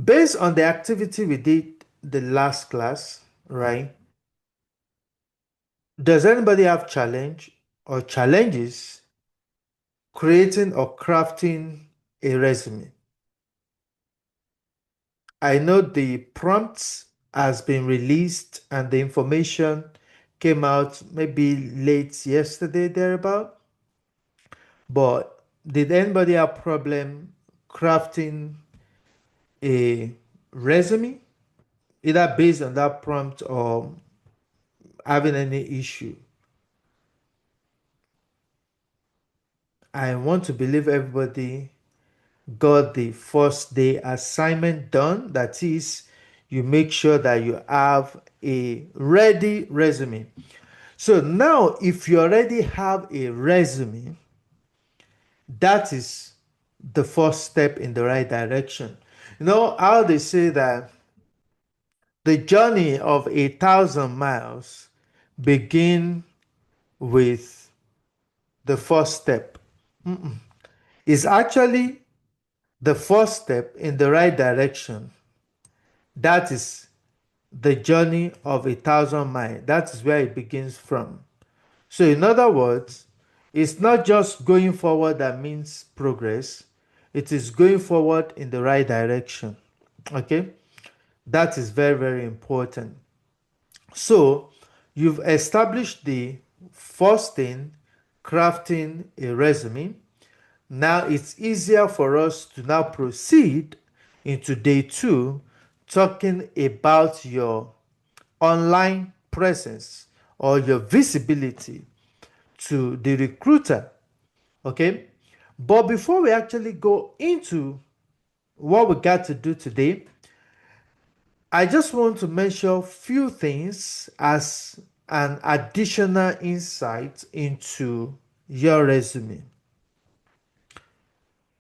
based on the activity we did the last class, right? Does anybody have challenge or challenges creating or crafting a resume? I know the prompts has been released and the information came out maybe late yesterday thereabout. But did anybody have problem crafting a resume, either based on that prompt or having any issue? I want to believe everybody got the first day assignment done. That is, you make sure that you have a ready resume. So now, if you already have a resume, that is the first step in the right direction. You know how they say that the journey of 1,000 miles begin with the first step. It's actually the first step in the right direction. That is the journey of 1,000 miles. That is where it begins from. So, in other words, it's not just going forward that means progress, it is going forward in the right direction. Okay, that is very, very important. So, you've established the first thing, crafting a resume. Now it's easier for us to now proceed into day two, talking about your online presence or your visibility to the recruiter. Okay. But before we actually go into what we got to do today, I just want to mention a few things as an additional insight into your resume.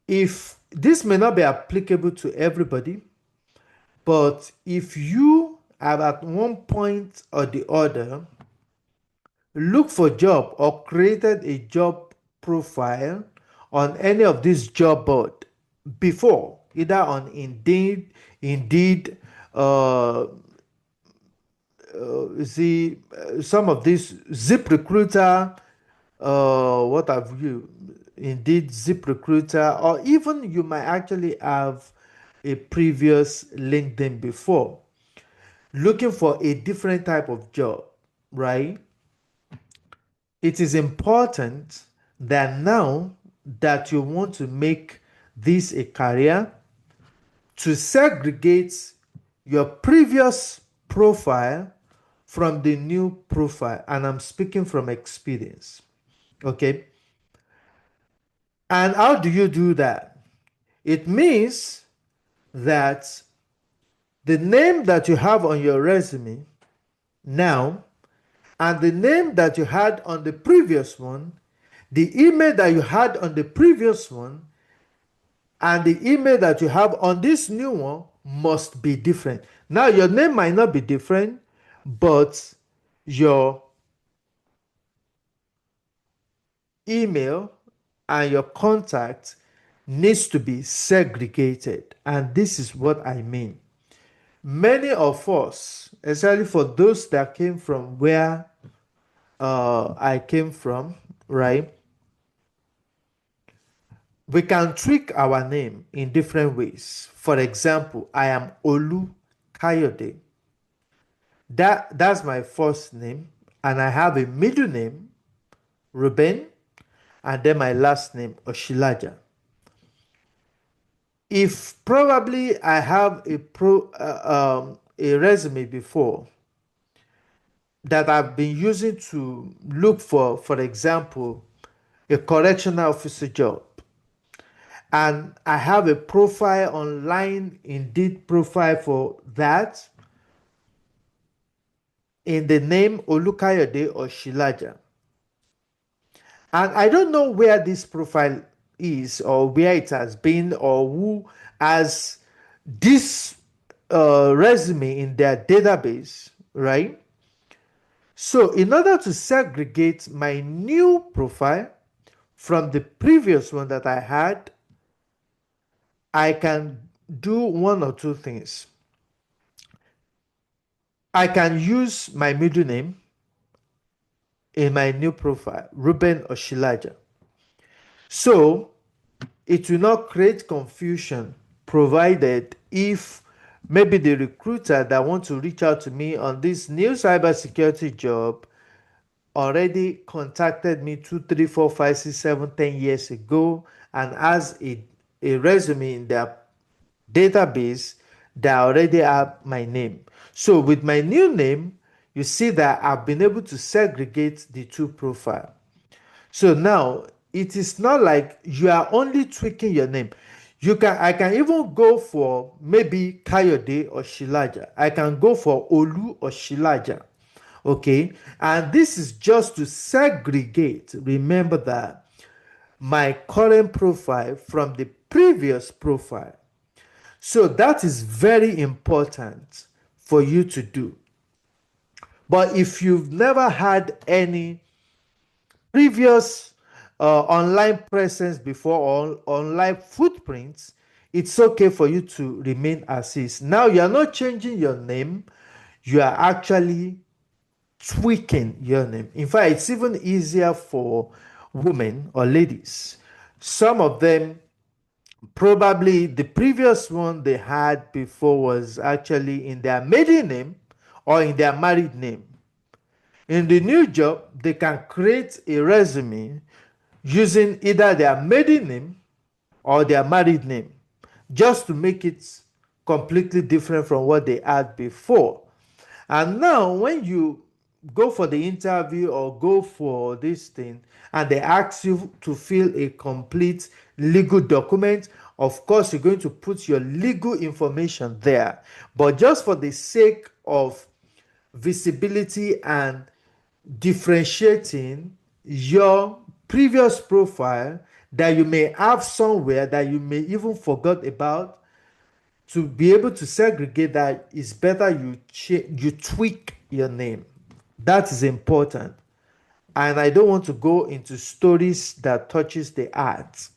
If this may not be applicable to everybody, but if you have at one point or the other looked for job or created a job profile on any of these job board before, either on Indeed, uh, see some of these Zip Recruiter, what have you, Indeed, Zip Recruiter, or even you might actually have a previous LinkedIn before, looking for a different type of job, right? It is important that now that you want to make this a career, to segregate your previous profile from the new profile. And I'm speaking from experience. Okay. And how do you do that? It means that the name that you have on your resume now and the name that you had on the previous one, the email that you had on the previous one, and the email that you have on this new one must be different. Now, your name might not be different, but your email and your contact needs to be segregated. And this is what I mean. Many of us, especially for those that came from where I came from, right? We can tweak our name in different ways. For example, I am Olu Kayode. That's my first name, and I have a middle name, Ruben, and then my last name, Oshilaja. If probably I have a resume before that I've been using to look for example, a correctional officer job, and I have a profile online, Indeed profile for that, in the name Olukayode or Shilaja. And I don't know where this profile is or where it has been or who has this resume in their database, right? So, in order to segregate my new profile from the previous one that I had, I can do one or two things. I can use my middle name in my new profile, Ruben or Shilaja. So it will not create confusion, provided if maybe the recruiter that wants to reach out to me on this new cybersecurity job already contacted me 2, 3, 4, 5, 6, 7, 10 years ago and has a resume in their database that already have my name. So with my new name, you see that I've been able to segregate the two profiles. So now it is not like you are only tweaking your name. I can even go for maybe Kayode or Shilaja. I can go for Olu or Shilaja. Okay, and this is just to segregate. Remember that my current profile from the previous profile. So that is very important for you to do. But if you've never had any previous online presence before or online footprints, it's okay for you to remain as is. Now you are not changing your name, you are actually tweaking your name. In fact, it's even easier for women or ladies. Some of them, probably the previous one they had before was actually in their maiden name or in their married name. In the new job, they can create a resume using either their maiden name or their married name just to make it completely different from what they had before. And now, when you go for the interview or go for this thing and they ask you to fill a complete legal document, of course, you're going to put your legal information there. But just for the sake of visibility and differentiating your previous profile that you may have somewhere that you may even forgot about, to be able to segregate that, is better you tweak your name. That is important. And I don't want to go into stories that touches the heart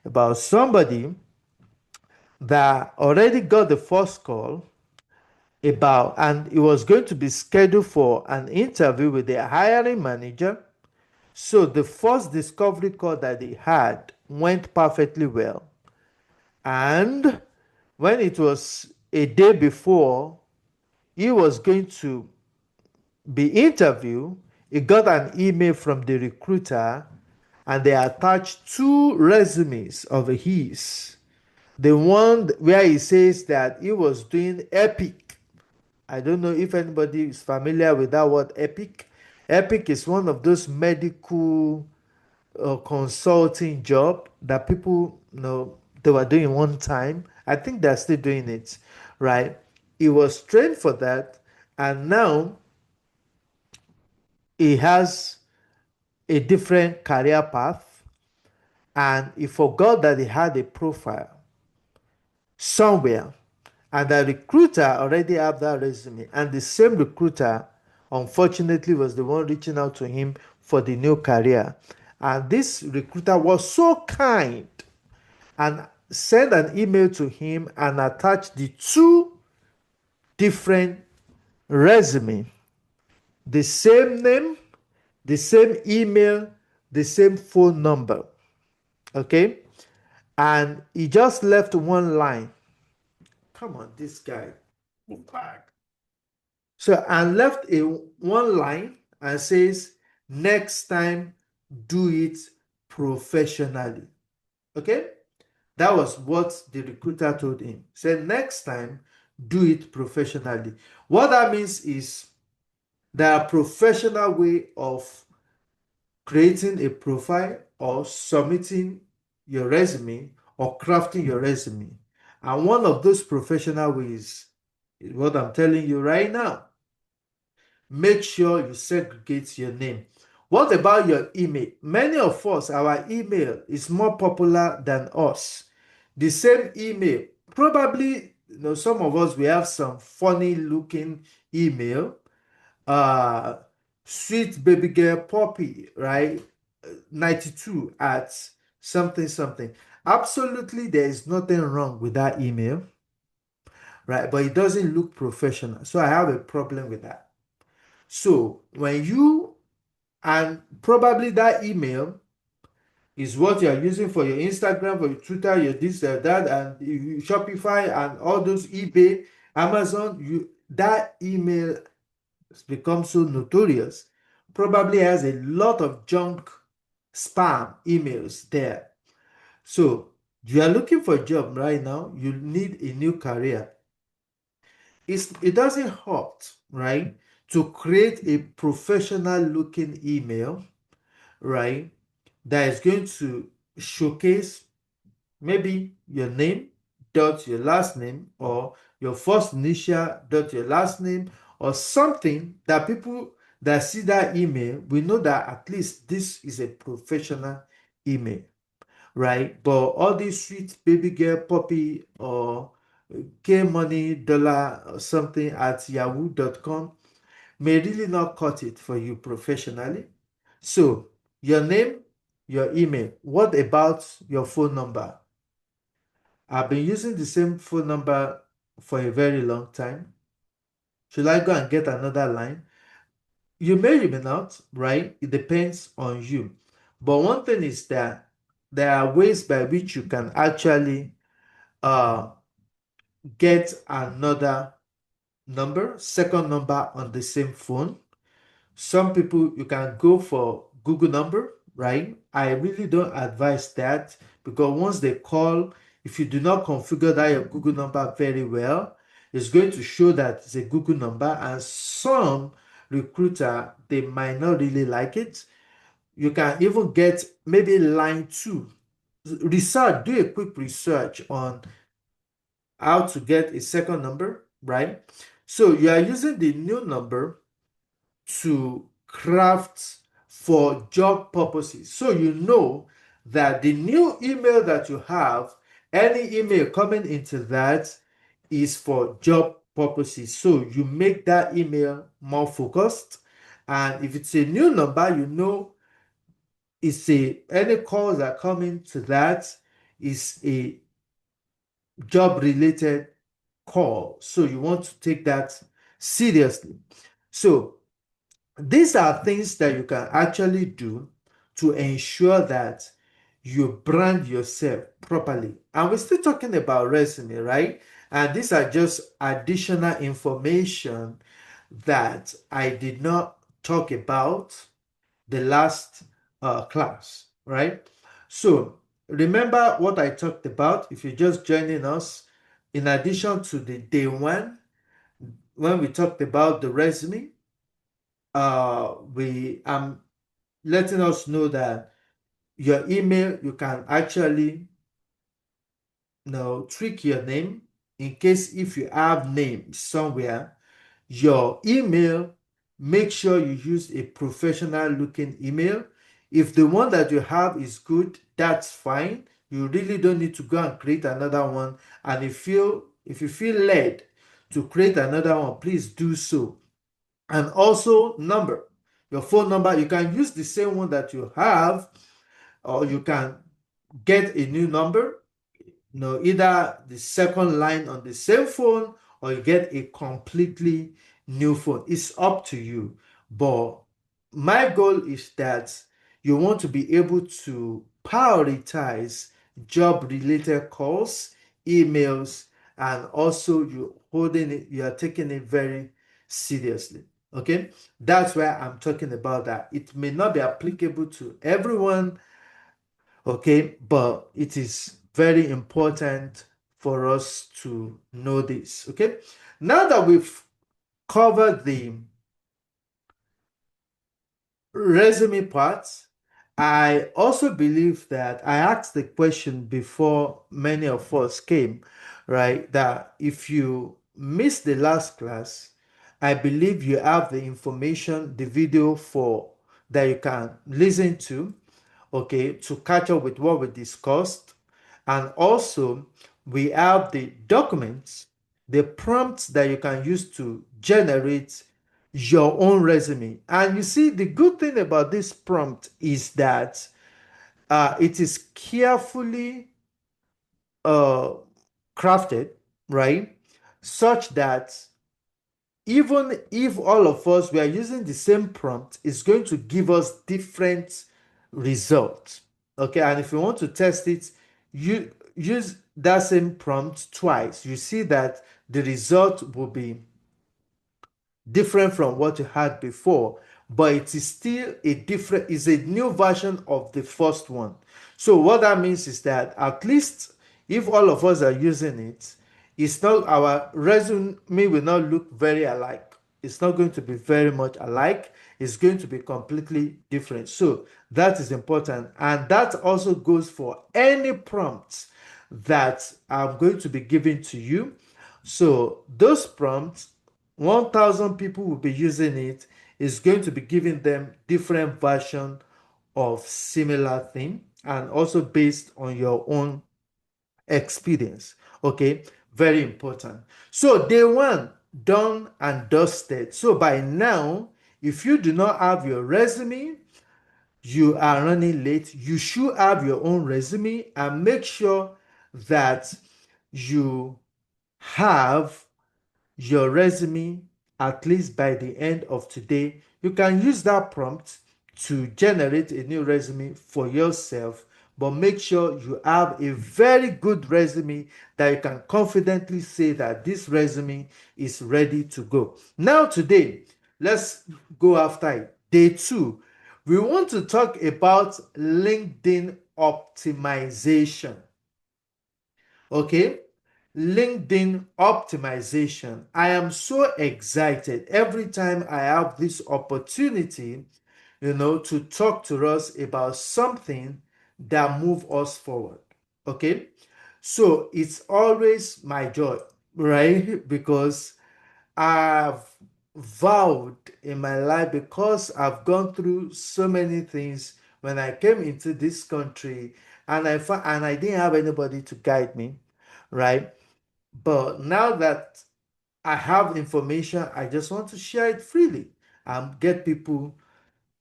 about somebody that already got the first call about, and it was going to be scheduled for an interview with the hiring manager. So the first discovery call that they had went perfectly well. And when it was a day before he was going to be interviewed, he got an email from the recruiter and they attached two resumes of his. The one where he says that he was doing Epic. I don't know if anybody is familiar with that word Epic. Epic is one of those medical consulting job that people, they were doing one time. I think they're still doing it, right? He was trained for that, and now he has a different career path, and he forgot that he had a profile somewhere, and the recruiter already have that resume, and the same recruiter unfortunately was the one reaching out to him for the new career. And this recruiter was so kind and sent an email to him and attached the two different resume, the same name, the same email, the same phone number. Okay, and he just left one line. Come on, this guy. So and left a one line and says, next time do it professionally. Okay, that was what the recruiter told him. Said next time do it professionally. What that means is there are professional way of creating a profile or submitting your resume or crafting your resume. And one of those professional ways is what I'm telling you right now. Make sure you segregate your name. What about your email? Many of us, our email is more popular than us. The same email, probably, some of us, we have some funny looking email. Uh, Sweet baby girl poppy, right? 92 at something something. Absolutely, there is nothing wrong with that email. right? But it doesn't look professional. So I have a problem with that. So when you, and probably that email is what you are using for your Instagram, for your Twitter, your this, that, and Shopify and all those eBay, Amazon, that email has become so notorious. Probably has a lot of junk spam emails there. So you are looking for a job right now, you need a new career. It doesn't hurt, right, to create a professional looking email, right, that is going to showcase maybe your name dot your last name, or your first initial dot your last name, or something that people that see that email will know that at least this is a professional email, right? But all these sweet baby girl puppy or K money dollar or something at yahoo.com may really not cut it for you professionally. So your name, your email. What about your phone number? I've been using the same phone number for a very long time. Should I go and get another line? You may not, right? It depends on you. But one thing is that there are ways by which you can actually uh, get another number, second number on the same phone. Some people, you can go for Google number, right? I really don't advise that, because once they call, if you do not configure that your Google number very well, it's going to show that it's a Google number, and some recruiter, they might not really like it. You can even get maybe line two. Research, do a quick research on how to get a second number, right? So you are using the new number to craft for job purposes. So you know that the new email that you have, any email coming into that is for job purposes. So you make that email more focused. And if it's a new number, you know it's any calls that come into that is a job related call. So you want to take that seriously. So these are things that you can actually do to ensure that you brand yourself properly. And we're still talking about resume, right? And these are just additional information that I did not talk about the last class, right? So remember what I talked about if you're just joining us. In addition to the day one, when we talked about the resume, we am letting us know that your email, you can actually trick your name in case if you have name somewhere. Your email, make sure you use a professional looking email. If the one that you have is good, that's fine. You really don't need to go and create another one. And if you feel led to create another one, please do so. And also number, your phone number, you can use the same one that you have, or you can get a new number, either the second line on the same phone, or you get a completely new phone. It's up to you. But my goal is that you want to be able to prioritize job related calls, emails, and also you are taking it very seriously. Okay, that's why I'm talking about that. It may not be applicable to everyone, okay, but it is very important for us to know this. Okay, now that we've covered the resume part, I also believe that I asked the question before many of us came, right? That if you missed the last class, I believe you have the information, the video for that you can listen to, okay, to catch up with what we discussed. And also, we have the documents, the prompts that you can use to generate your own resume. And you see, the good thing about this prompt is that it is carefully uh, crafted, right? such that even if all of us were using the same prompt, it's going to give us different results. Okay, and if you want to test it, you use that same prompt twice. You see that the result will be different from what you had before, but it is still a different, is a new version of the first one. So what that means is that at least if all of us are using it, it's not, our resume will not look very alike. It's not going to be very much alike. It's going to be completely different. So that is important. And that also goes for any prompts that I'm going to be giving to you. So those prompts, 1,000 people will be using it, is going to be giving them different version of similar thing, and also based on your own experience. Okay, very important. So day one, done and dusted. So by now, if you do not have your resume, you are running late. You should have your own resume, and make sure that you have your resume at least by the end of today. You can use that prompt to generate a new resume for yourself, but make sure you have a very good resume that you can confidently say that this resume is ready to go. Now, today, let's go after it. Day two, we want to talk about LinkedIn optimization. Okay, LinkedIn optimization. I am so excited every time I have this opportunity, to talk to us about something that move us forward. Okay, so it's always my joy, right? Because I've vowed in my life, because I've gone through so many things when I came into this country, and I didn't have anybody to guide me, right? But now that I have information, I just want to share it freely and get people,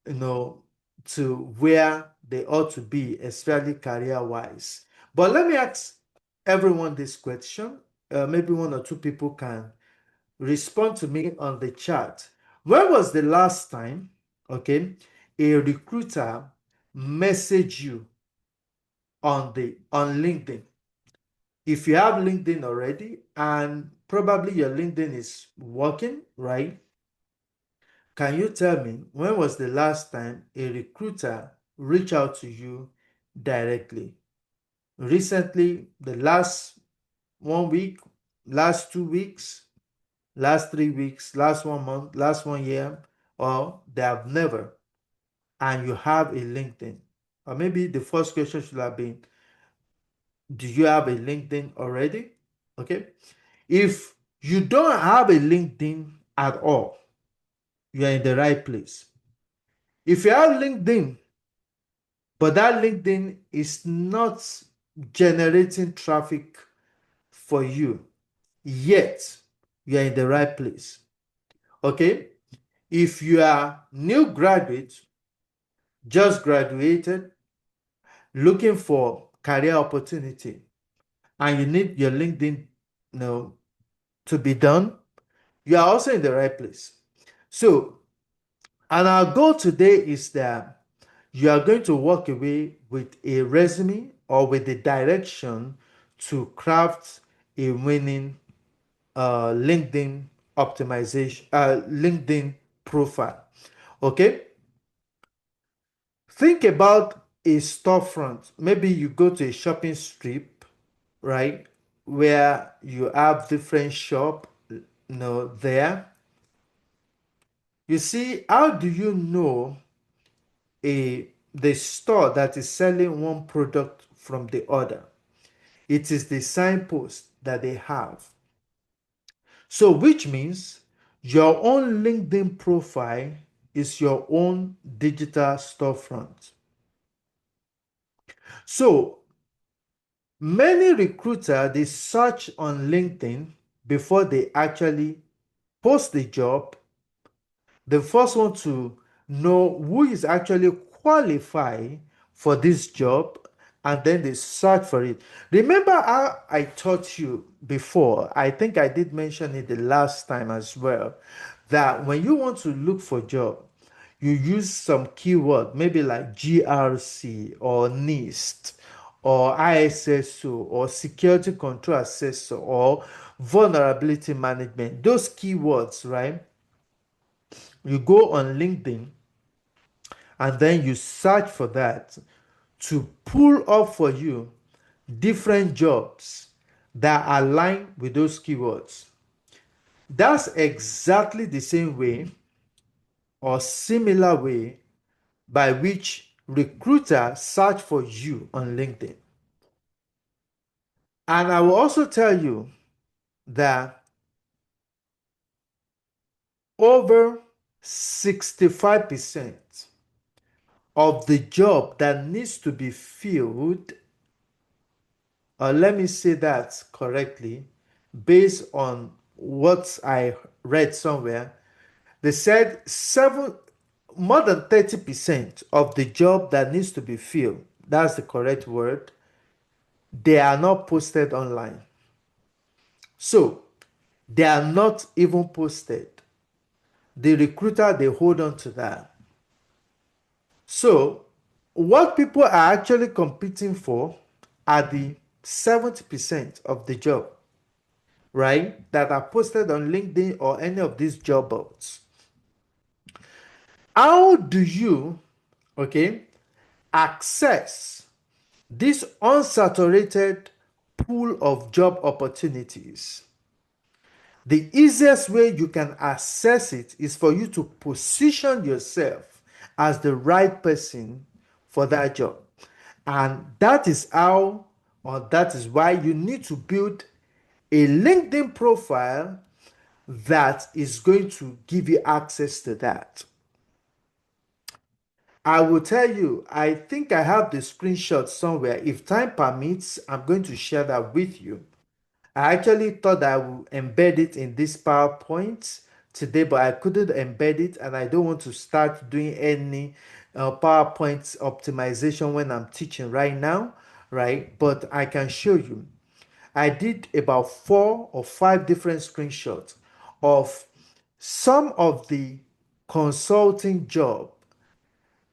you know, to where they ought to be, especially career wise. But let me ask everyone this question. Maybe one or two people can respond to me on the chat. When was the last time, okay, a recruiter messaged you on LinkedIn? If you have LinkedIn already, and probably your LinkedIn is working, right? Can you tell me when was the last time a recruiter reached out to you directly? Recently, the last 1 week, last 2 weeks, last 3 weeks, last 1 month, last 1 year, or they have never, and you have a LinkedIn? Or maybe the first question should have been, do you have a LinkedIn already? Okay. If you don't have a LinkedIn at all, you are in the right place. If you have LinkedIn, but that LinkedIn is not generating traffic for you yet, you are in the right place. Okay? If you are new graduate, just graduated, looking for career opportunity, and you need your LinkedIn, to be done, you are also in the right place. So, and our goal today is that you are going to walk away with a resume or with the direction to craft a winning LinkedIn optimization, LinkedIn profile. Okay? Think about a storefront. Maybe you go to a shopping strip, right? Where you have different shop, there. You see, how do you know the store that is selling one product from the other? It is the signpost that they have. So, which means your own LinkedIn profile is your own digital storefront. So, many recruiters, they search on LinkedIn before they actually post the job. They first want to know who is actually qualified for this job, and then they search for it. Remember how I taught you before? I think I did mention it the last time as well, that when you want to look for job, you use some keyword, maybe like GRC or NIST or ISSO or security control assessor or vulnerability management. Those keywords, right? You go on LinkedIn and then you search for that to pull up for you different jobs that align with those keywords. That's exactly the same way or similar way by which recruiters search for you on LinkedIn. And I will also tell you that over 65% of the job that needs to be filled, or let me say that correctly, based on what I read somewhere, they said more than 30% of the job that needs to be filled, that's the correct word, they are not posted online. So they are not even posted. The recruiter, they hold on to that. So what people are actually competing for are the 70% of the job, right? That are posted on LinkedIn or any of these job boards. How do you, okay, access this unsaturated pool of job opportunities? The easiest way you can access it is for you to position yourself as the right person for that job. And that is how, or that is why you need to build a LinkedIn profile that is going to give you access to that. I will tell you, I think I have the screenshot somewhere. If time permits, I'm going to share that with you. I actually thought I would embed it in this PowerPoint today, but I couldn't embed it, and I don't want to start doing any PowerPoint optimization when I'm teaching right now, right? But I can show you. I did about 4 or 5 different screenshots of some of the consulting job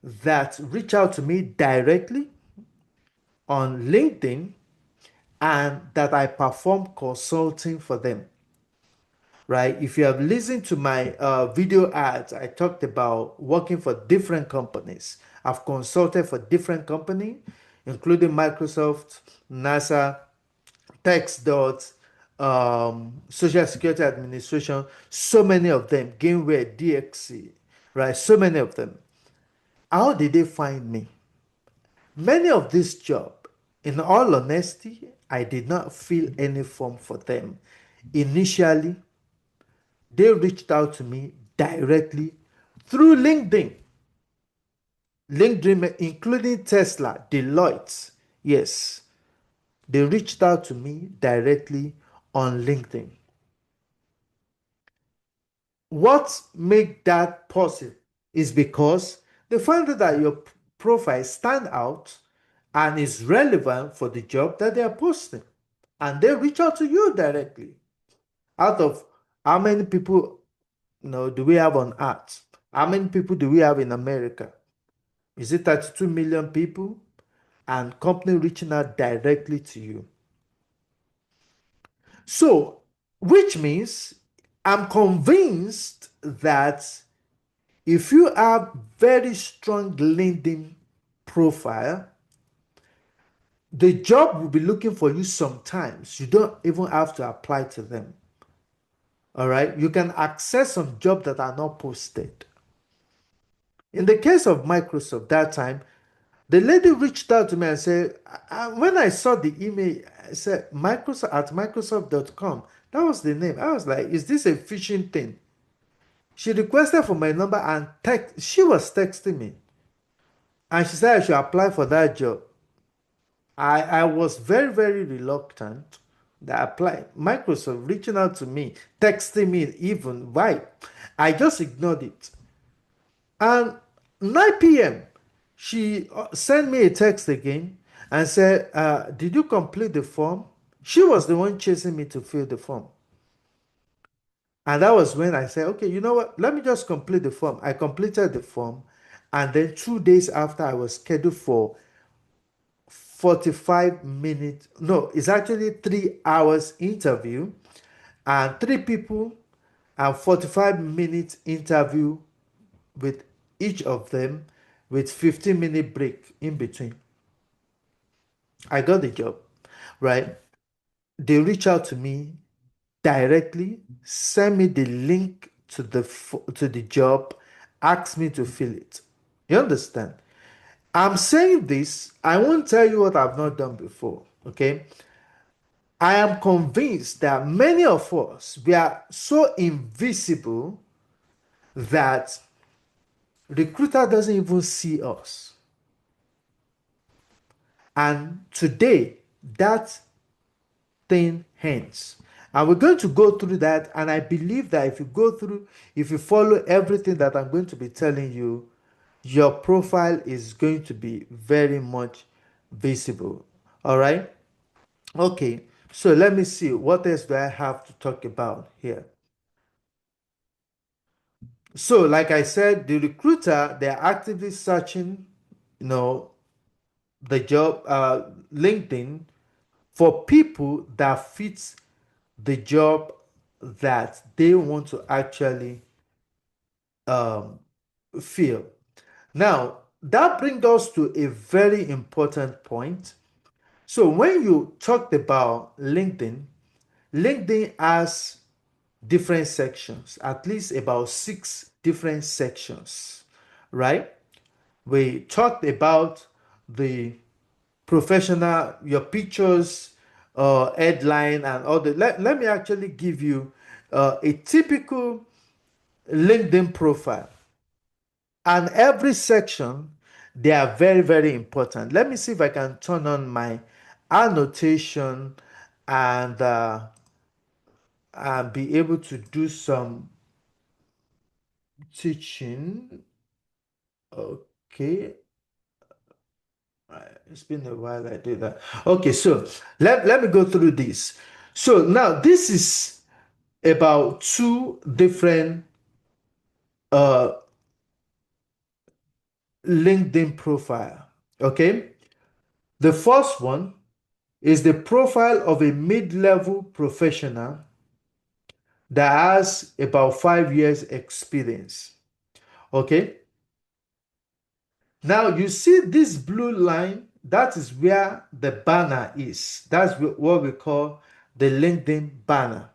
that reach out to me directly on LinkedIn and that I perform consulting for them, right? If you have listened to my video ads, I talked about working for different companies. I've consulted for different companies, including Microsoft, NASA, TextDot, Social Security Administration, so many of them, Gameware, DXC, right? So many of them. How did they find me? Many of these jobs, in all honesty, I did not fill any form for them. Initially, they reached out to me directly through LinkedIn. LinkedIn, including Tesla, Deloitte. Yes, they reached out to me directly on LinkedIn. What make that possible is because they find that your profile stand out and is relevant for the job that they are posting. And they reach out to you directly. Out of how many people do we have on Earth? How many people do we have in America? Is it 32 million people? And company reaching out directly to you. So, which means I'm convinced that if you have very strong LinkedIn profile, the job will be looking for you sometimes. You don't even have to apply to them. All right. You can access some jobs that are not posted. In the case of Microsoft that time, the lady reached out to me and said, when I saw the email, I said, Microsoft at Microsoft.com. That was the name. I was like, is this a phishing thing? She requested for my number and she was texting me. And she said I should apply for that job. I was very, very reluctant that I applied. Microsoft reaching out to me, texting me even. Why? I just ignored it. And 9 p.m., she sent me a text again and said, did you complete the form? She was the one chasing me to fill the form. And that was when I said, okay, you know what? Let me just complete the form. I completed the form. And then 2 days after, I was scheduled for 45 minutes. No, it's actually 3 hours interview and three people and 45 minutes interview with each of them with 15-minute break in between. I got the job, right? They reach out to me directly, send me the link to the job, ask me to fill it. You understand? I'm saying this, I won't tell you what I've not done before, okay? I am convinced that many of us, we are so invisible that recruiter doesn't even see us. And today, that thing ends. And we're going to go through that. And I believe that if you follow everything that I'm going to be telling you, your profile is going to be very much visible. All right. Okay. So let me see. What else do I have to talk about here? So, like I said, the recruiter, they're actively searching, you know, the job, LinkedIn for people that fits the job that they want to actually um, fill. Now, that brings us to a very important point. So, when you talked about LinkedIn, LinkedIn has different sections, at least about 6 different sections, right? We talked about the professional, your pictures, headline, and all the. Let me actually give you a typical LinkedIn profile. And every section, they are very, very important. Let me see if I can turn on my annotation and be able to do some teaching. Okay. It's been a while I did that. Okay, so let me go through this. So now this is about 2 different uh LinkedIn profile. Okay. The first one is the profile of a mid-level professional that has about 5 years experience. Okay. Now you see this blue line, that is where the banner is. That's what we call the LinkedIn banner.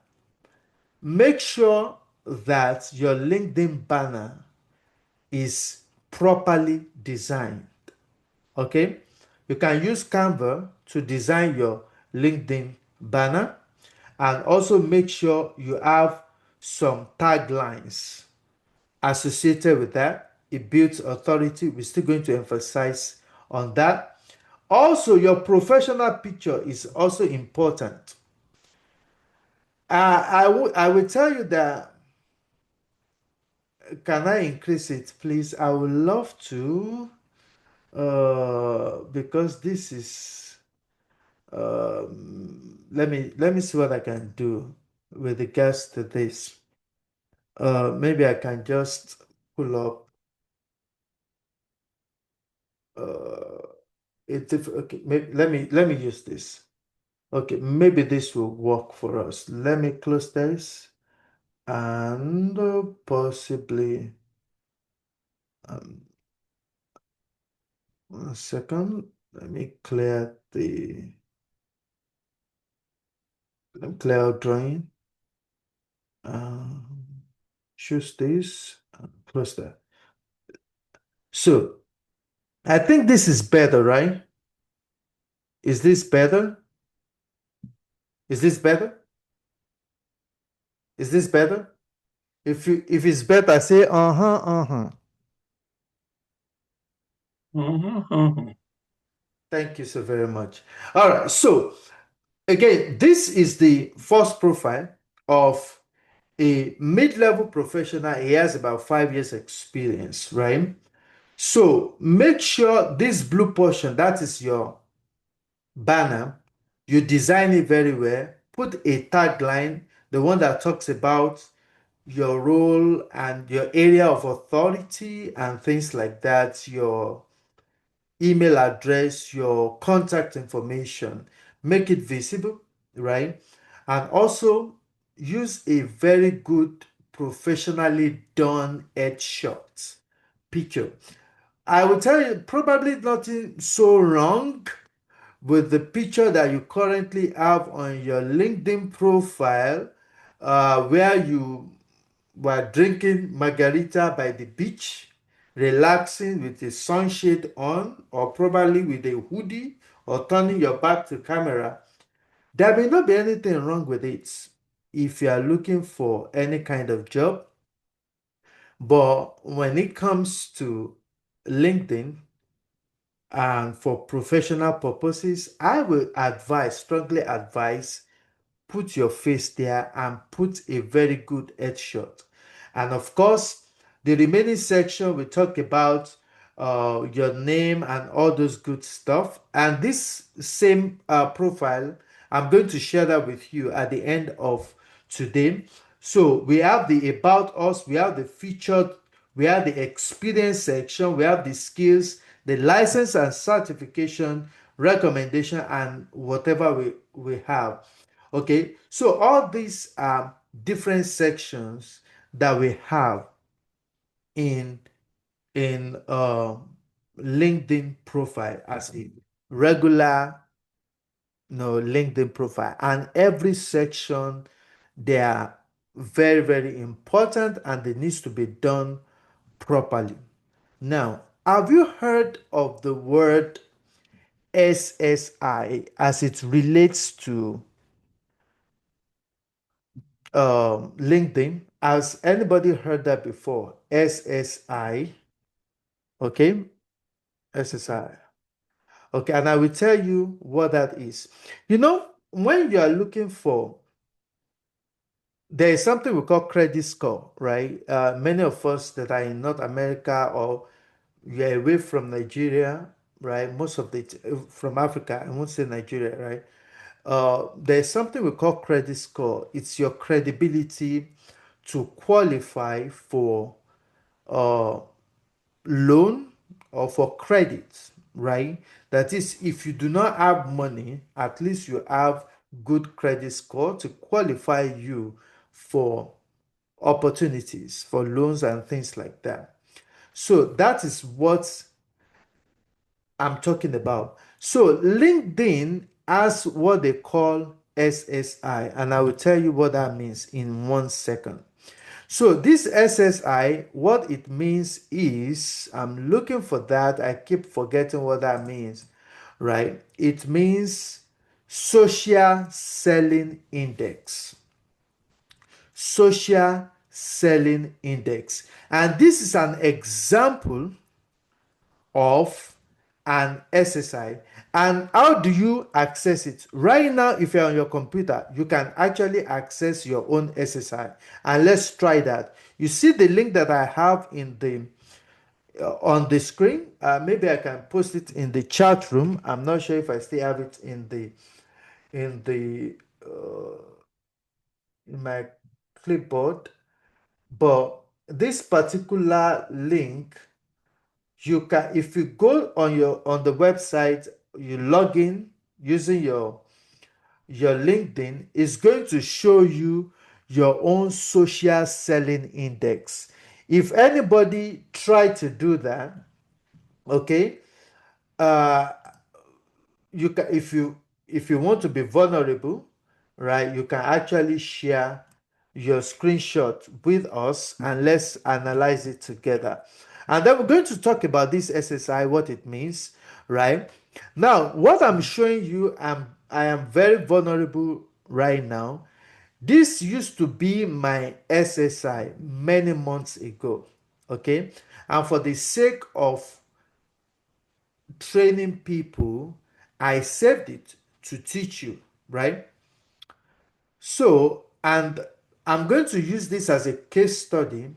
Make sure that your LinkedIn banner is properly designed. Okay. You can use Canva to design your LinkedIn banner, and also make sure you have some taglines associated with that. It builds authority. We're still going to emphasize on that. Also, your professional picture is also important. I will tell you that. Can I increase it, please? I would love to, because this is. Let me see what I can do with regards to this. Maybe I can just pull up uh, okay, let me use this. Okay, maybe this will work for us. Let me close this and possibly 1 second. Let me clear the clear out drawing. Um, Choose this and close that. So I think this is better, right? Is this better? Is this better? Is this better? If it's better, say uh-huh, uh-huh. Thank you so very much. All right. So again, this is the first profile of a mid-level professional. He has about 5 years experience, right? So make sure this blue portion, that is your banner, you design it very well, put a tagline, the one that talks about your role and your area of authority and things like that, your email address, your contact information, make it visible, right? And also use a very good professionally done headshot picture. I will tell you, probably nothing so wrong with the picture that you currently have on your LinkedIn profile, where you were drinking margarita by the beach, relaxing with a sunshade on, or probably with a hoodie, or turning your back to camera. There may not be anything wrong with it if you are looking for any kind of job. But when it comes to LinkedIn, and for professional purposes, I will advise, strongly advise, put your face there and put a very good headshot. And of course, the remaining section we talk about your name and all those good stuff. And this same profile, I'm going to share that with you at the end of today. So we have the about us, we have the featured, we have the experience section, we have the skills, the license and certification, recommendation, and whatever we have. Okay, so all these are different sections that we have in LinkedIn profile as a regular LinkedIn profile, and every section, they are very very important and they needs to be done properly. Now, have you heard of the word SSI as it relates to LinkedIn? Has anybody heard that before? SSI. Okay, SSI. Okay, and I will tell you what that is. When you are looking for, there is something we call credit score, right? Many of us that are in North America, or you're away from Nigeria, right? Most of the from Africa, I won't say Nigeria, right? There's something we call credit score. It's your credibility to qualify for uh, loan or for credit, right? That is, if you do not have money, at least you have good credit score to qualify you for opportunities, for loans and things like that. So that is what I'm talking about. So LinkedIn has what they call SSI, and I will tell you what that means in 1 second. So this SSI, what it means is, I'm looking for that. I keep forgetting what that means, right? It means social selling index. Social selling index. And this is an example of an SSI. And how do you access it? Right now, if you're on your computer, you can actually access your own SSI. And let's try that. You see the link that I have in the on the screen. Maybe I can post it in the chat room. I'm not sure if I still have it in the in my clipboard. But this particular link, you can, if you go on the website, you log in using your LinkedIn, is going to show you your own social selling index. If anybody try to do that, okay, uh you can, if you want to be vulnerable, right, you can actually share your screenshot with us and let's analyze it together. And then we're going to talk about this SSI, what it means, right? Now, what I'm showing you, I am very vulnerable right now. This used to be my SSI many months ago, okay? And for the sake of training people, I saved it to teach you, right? So, and I'm going to use this as a case study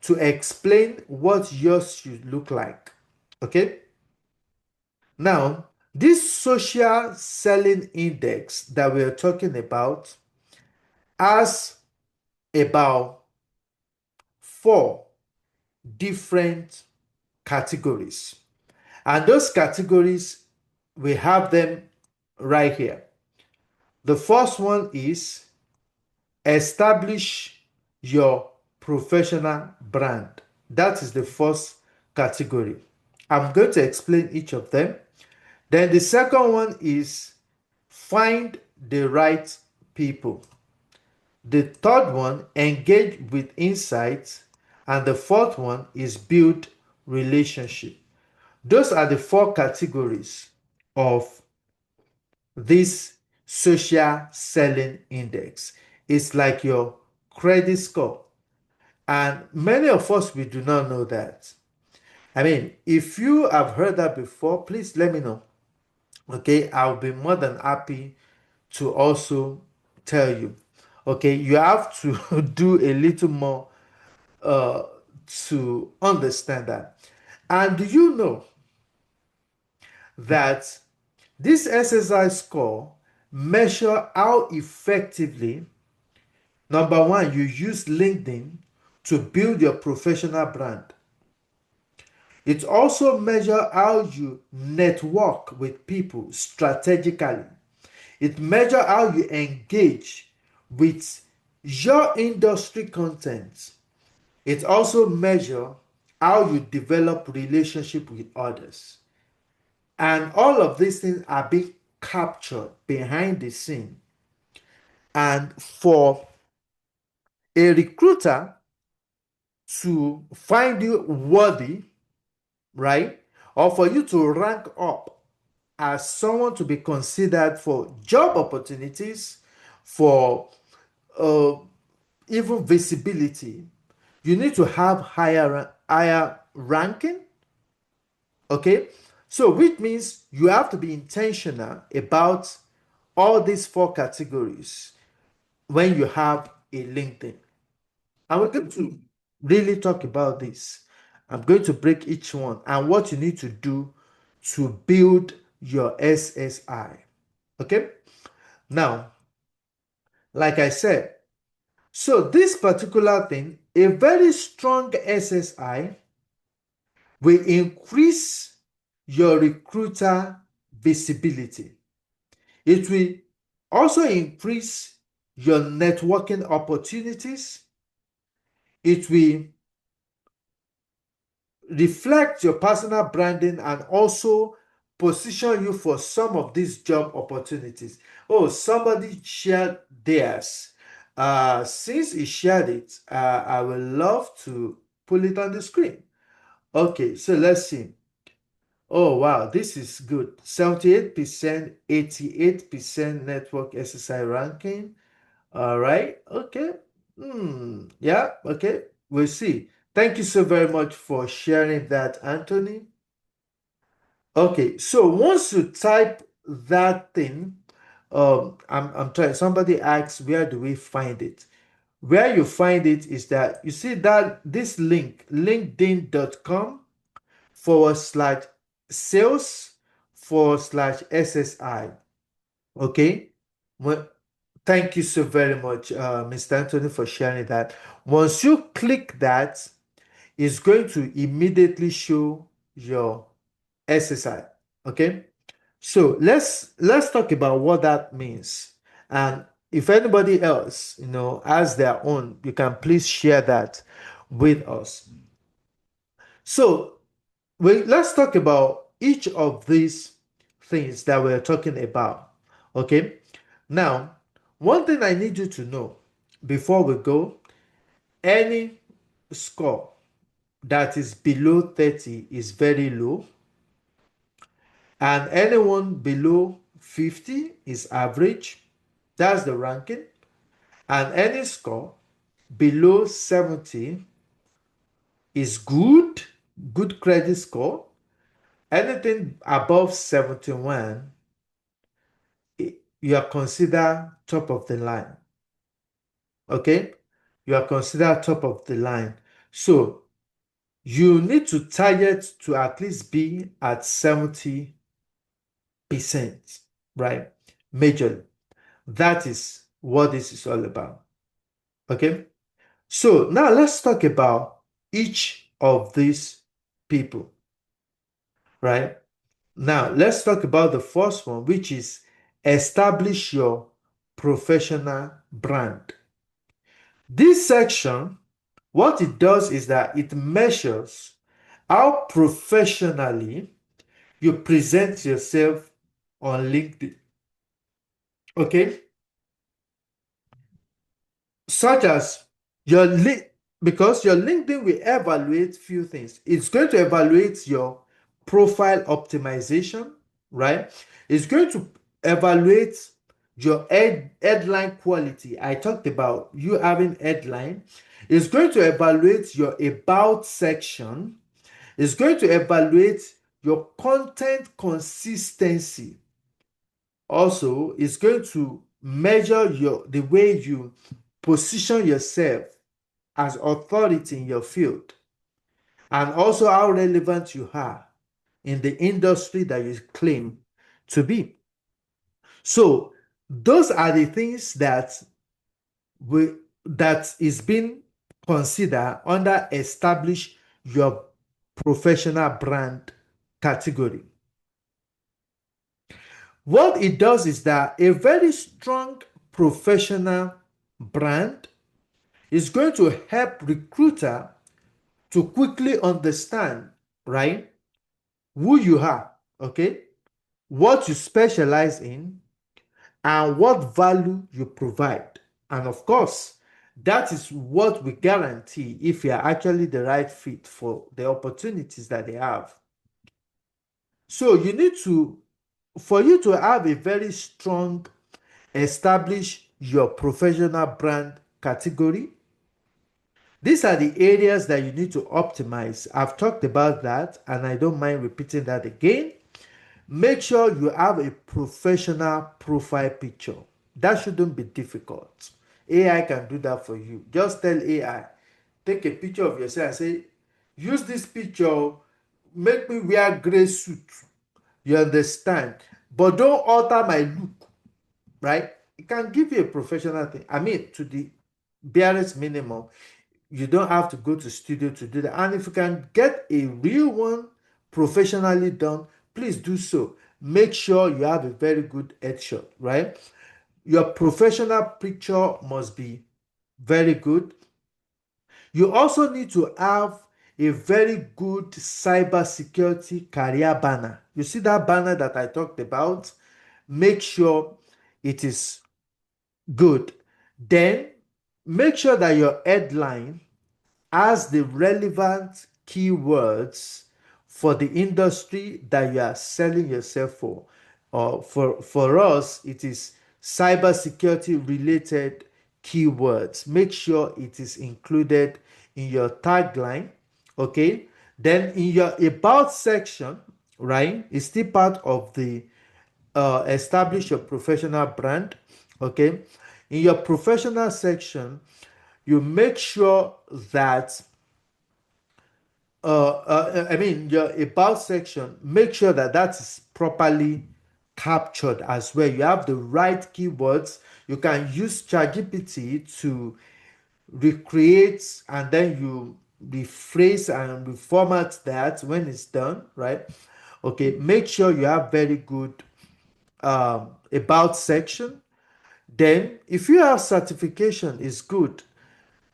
to explain what yours should look like. Okay? Now, This social selling index that we are talking about has about four different categories. And those categories, we have them right here. The first one is establish your professional brand. That is the first category. I'm going to explain each of them. Then the second one is find the right people. The third one, engage with insights. And the fourth one is build relationship. Those are the four categories of this social selling index. It's like your credit score. And many of us, we do not know that. I mean, if you have heard that before, please let me know. Okay, I'll be more than happy to also tell you. Okay, you have to do a little more uh, to understand that. And do you know that this SSI score measure how effectively, number one, you use LinkedIn to build your professional brand. It also measure how you network with people strategically. It measure how you engage with your industry content. It also measure how you develop relationship with others. And all of these things are being captured behind the scene. And for a recruiter to find you worthy, right? Or for you to rank up as someone to be considered for job opportunities, for uh, even visibility, you need to have higher ranking. Okay, so which means you have to be intentional about all these four categories when you have a LinkedIn. And we're going to really talk about this. I'm going to break each one and what you need to do to build your SSI. Okay, now, like I said, so this particular thing, a very strong SSI will increase your recruiter visibility. It will also increase your networking opportunities. It will reflect your personal branding and also position you for some of these job opportunities. Oh, somebody shared theirs. Since he shared it, I would love to pull it on the screen. Okay, so let's see. Oh, wow, this is good. 78%, 88% network SSI ranking. All right, okay. Yeah, okay, we'll see. Thank you so very much for sharing that, Anthony. Okay, so once you type that thing, I'm trying, somebody asks, where do we find it? Where you find it is that you see that this link, linkedin.com/sales /SSI. Okay. Well, thank you so very much, Mr. Anthony, for sharing that. Once you click that, it's going to immediately show your SSI. Okay. So let's talk about what that means. And if anybody else, has their own, you can please share that with us. So let's talk about each of these things that we're talking about. Okay. Now, one thing I need you to know before we go, any score that is below 30 is very low, and anyone below 50 is average. That's the ranking. And any score below 70 is good credit score. Anything above 71, you are considered top of the line. Okay? You are considered top of the line. So you need to target to at least be at 70 right? Majorly. That is what this is all about. Okay? So now let's talk about each of these people, right? Now let's talk about the first one, which is establish your professional brand. This section, what it does is that it measures how professionally you present yourself on LinkedIn. Okay? Such as your link, because your LinkedIn will evaluate few things. It's going to evaluate your profile optimization, right? It's going to evaluate your headline quality. I talked about you having headline. It's going to evaluate your about section. It's going to evaluate your content consistency. Also, it's going to measure the way you position yourself as authority in your field, and also how relevant you are in the industry that you claim to be. So those are the things we that is being considered under establish your professional brand category. What it does is that a very strong professional brand is going to help recruiter to quickly understand, right, who you are, okay, what you specialize in, and what value you provide. And of course, that is what we guarantee if you are actually the right fit for the opportunities that they have. So you need to, for you to have a very strong, establish your professional brand category, these are the areas that you need to optimize. I've talked about that and I don't mind repeating that again. Make sure you have a professional profile picture. That shouldn't be difficult. AI can do that for you. Just tell AI, take a picture of yourself and say, use this picture, make me wear gray suit. You understand? But don't alter my look, right? It can give you a professional thing. I mean, to the barest minimum. You don't have to go to studio to do that. And if you can get a real one professionally done, please do so. Make sure you have a very good headshot, right? Your professional picture must be very good. You also need to have a very good cybersecurity career banner. You see that banner that I talked about? Make sure it is good. Then make sure that your headline has the relevant keywords for the industry that you are selling yourself for. Or for us, it is cybersecurity related keywords. Make sure it is included in your tagline. Okay. Then in your about section, right, it's still part of the establish your professional brand. Okay. In your professional section, you make sure that I mean, your about section, make sure that that is properly captured as well. You have the right keywords. You can use ChatGPT to recreate and then you rephrase and reformat that when it's done, right? Okay, make sure you have very good about section. Then, if you have certification, is good.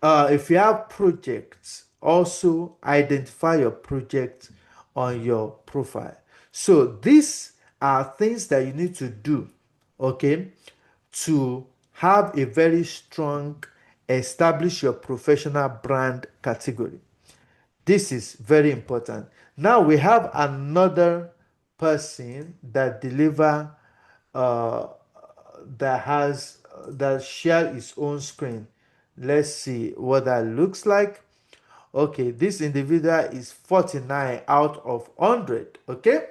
If you have projects, also identify your project on your profile. So these are things that you need to do, okay, to have a very strong, establish your professional brand category. This is very important. Now we have another person that deliver uh, that share his own screen. Let's see what that looks like. Okay, this individual is 49 out of 100. Okay,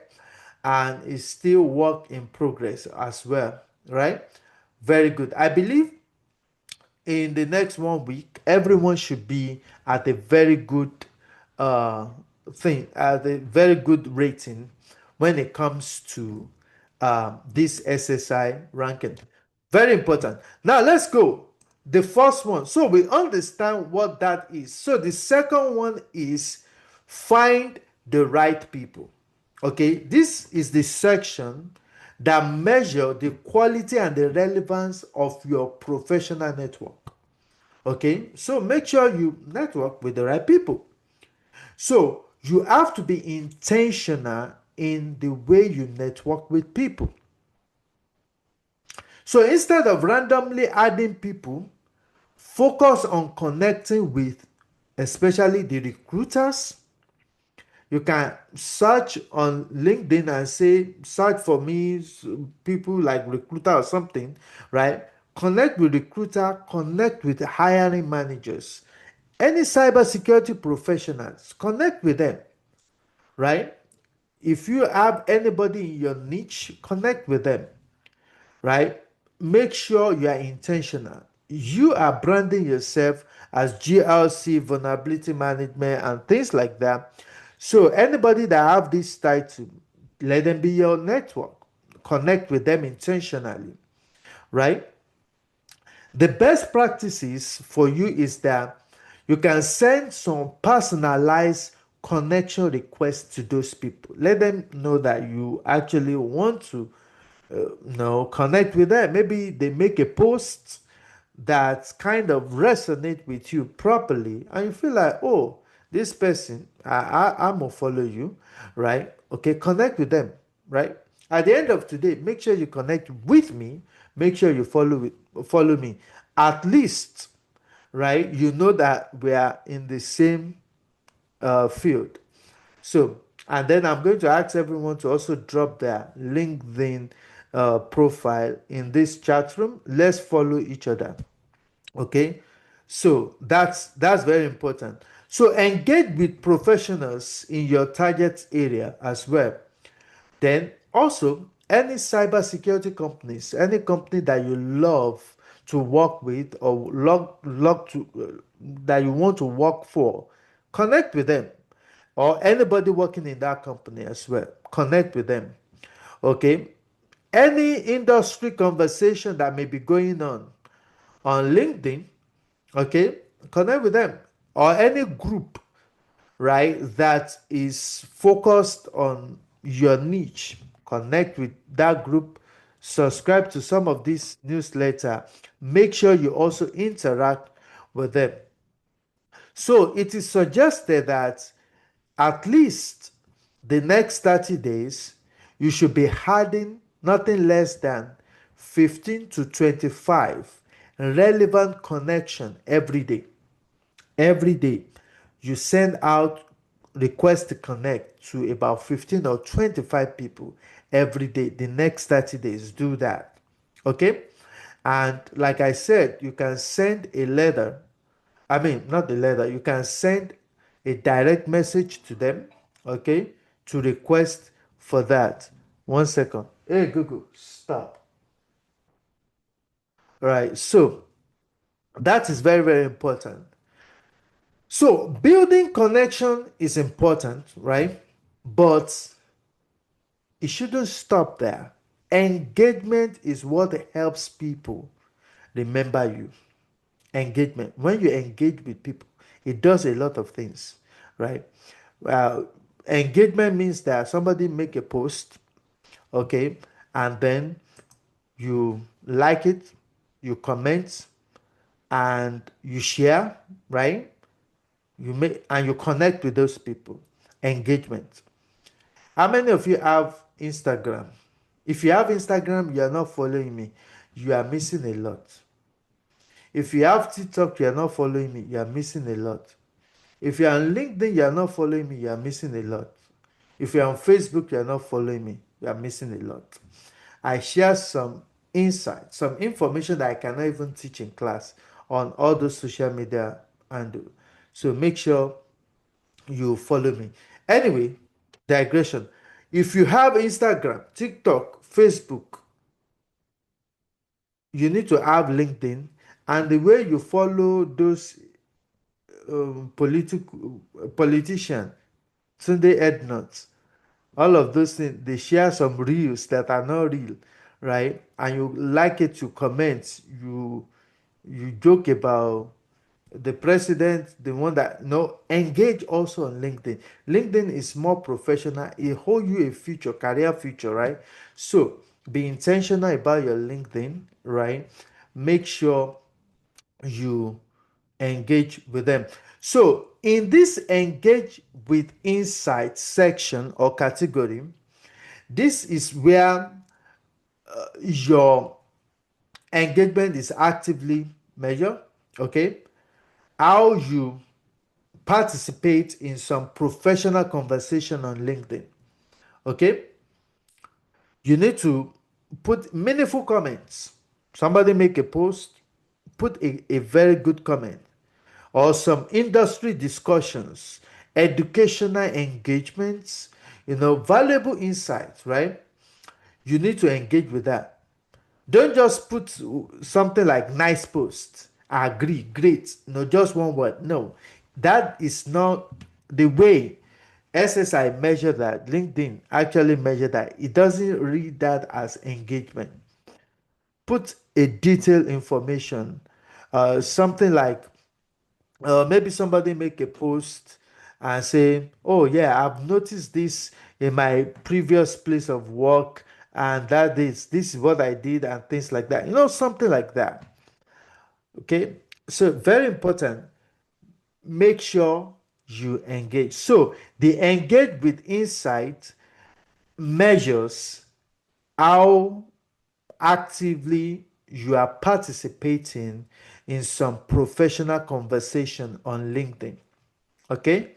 and is still work in progress as well, right? Very good. I believe in the next 1 week, everyone should be at a very good uh, at a very good rating when it comes to this SSI ranking. Very important. Now let's go. The first one. So we understand what that is. So the second one is find the right people. Okay, this is the section that measure the quality and the relevance of your professional network. Okay, so make sure you network with the right people. So you have to be intentional in the way you network with people. So instead of randomly adding people, focus on connecting with especially the recruiters. You can search on LinkedIn and say, search for me, people like recruiter or something, right? Connect with recruiter, connect with hiring managers, any cybersecurity professionals, connect with them, right? If you have anybody in your niche, connect with them, right? Make sure you are intentional. You are branding yourself as GLC, vulnerability management, and things like that. So anybody that have this title, let them be your network. Connect with them intentionally, right? The best practices for you is that you can send some personalized connection requests to those people. Let them know that you actually want to connect with them. Maybe they make a post that kind of resonate with you properly, and you feel like, oh, this person, I'm gonna follow you, right? Okay, connect with them, right? At the end of today, make sure you connect with me. Make sure you follow me. At least, right? You know that we are in the same field. So, and then I'm going to ask everyone to also drop their LinkedIn profile in this chat room. Let's follow each other. Okay. So that's very important. So engage with professionals in your target area as well. Then also any cybersecurity companies, any company that you love to work with or log to that you want to work for, connect with them. Or anybody working in that company as well, connect with them. Okay. Any industry conversation that may be going on LinkedIn, okay, connect with them. Or any group, right, that is focused on your niche, connect with that group. Subscribe to some of these newsletter. Make sure you also interact with them. So it is suggested that at least the next 30 days, you should be adding nothing less than 15 to 25 relevant connection every day. Every day, you send out request to connect to about 15 or 25 people every day. The next 30 days, do that. Okay? And like I said, you can send a letter. I mean, not the letter, you can send a direct message to them, okay, to request for that. One second. Hey, Google, stop. All right, so that is very, very important. So, building connection is important, right? But it shouldn't stop there. Engagement is what helps people remember you. Engagement. When you engage with people, it does a lot of things, right? Uh, Engagement means that somebody make a post, okay, and then you like it, you comment, and you share, right? You make and you connect with those people. Engagement. How many of you have Instagram? If you have Instagram, you are not following me. You are missing a lot. If you have TikTok, you are not following me. You are missing a lot. If you are on LinkedIn, you are not following me. You are missing a lot. If you're on Facebook, you're not following me. You are missing a lot. I share some insight, some information that I cannot even teach in class on all those social media and so make sure you follow me. Anyway, digression. If you have Instagram, TikTok, Facebook, you need to have LinkedIn, and the way you follow those politician Sunday Ednuts, All of those things, they share some reels that are not real, right? And you like it to comment, you joke about the president, the one that no engage also on LinkedIn. LinkedIn is more professional. It hold you a future, career future, right? So be intentional about your LinkedIn, right? Make sure you engage with them. So in this engage with insight section or category, this is where your engagement is actively measured. Okay, how you participate in some professional conversation on LinkedIn. Okay, you need to put meaningful comments. Somebody make a post, put a very good comment, or some industry discussions, educational engagements, valuable insights, right? You need to engage with that. Don't just put something like nice post. I agree, great. No, just one word. No, that is not the way SSI measure that. LinkedIn actually measure that. It doesn't read that as engagement. Put a detailed information, something like maybe somebody make a post and say, oh yeah, I've noticed this in my previous place of work, and this is what I did, and things like that, something like that. Okay, so very important. Make sure you engage. So the engage with insight measures how actively you are participating in some professional conversation on LinkedIn. Okay,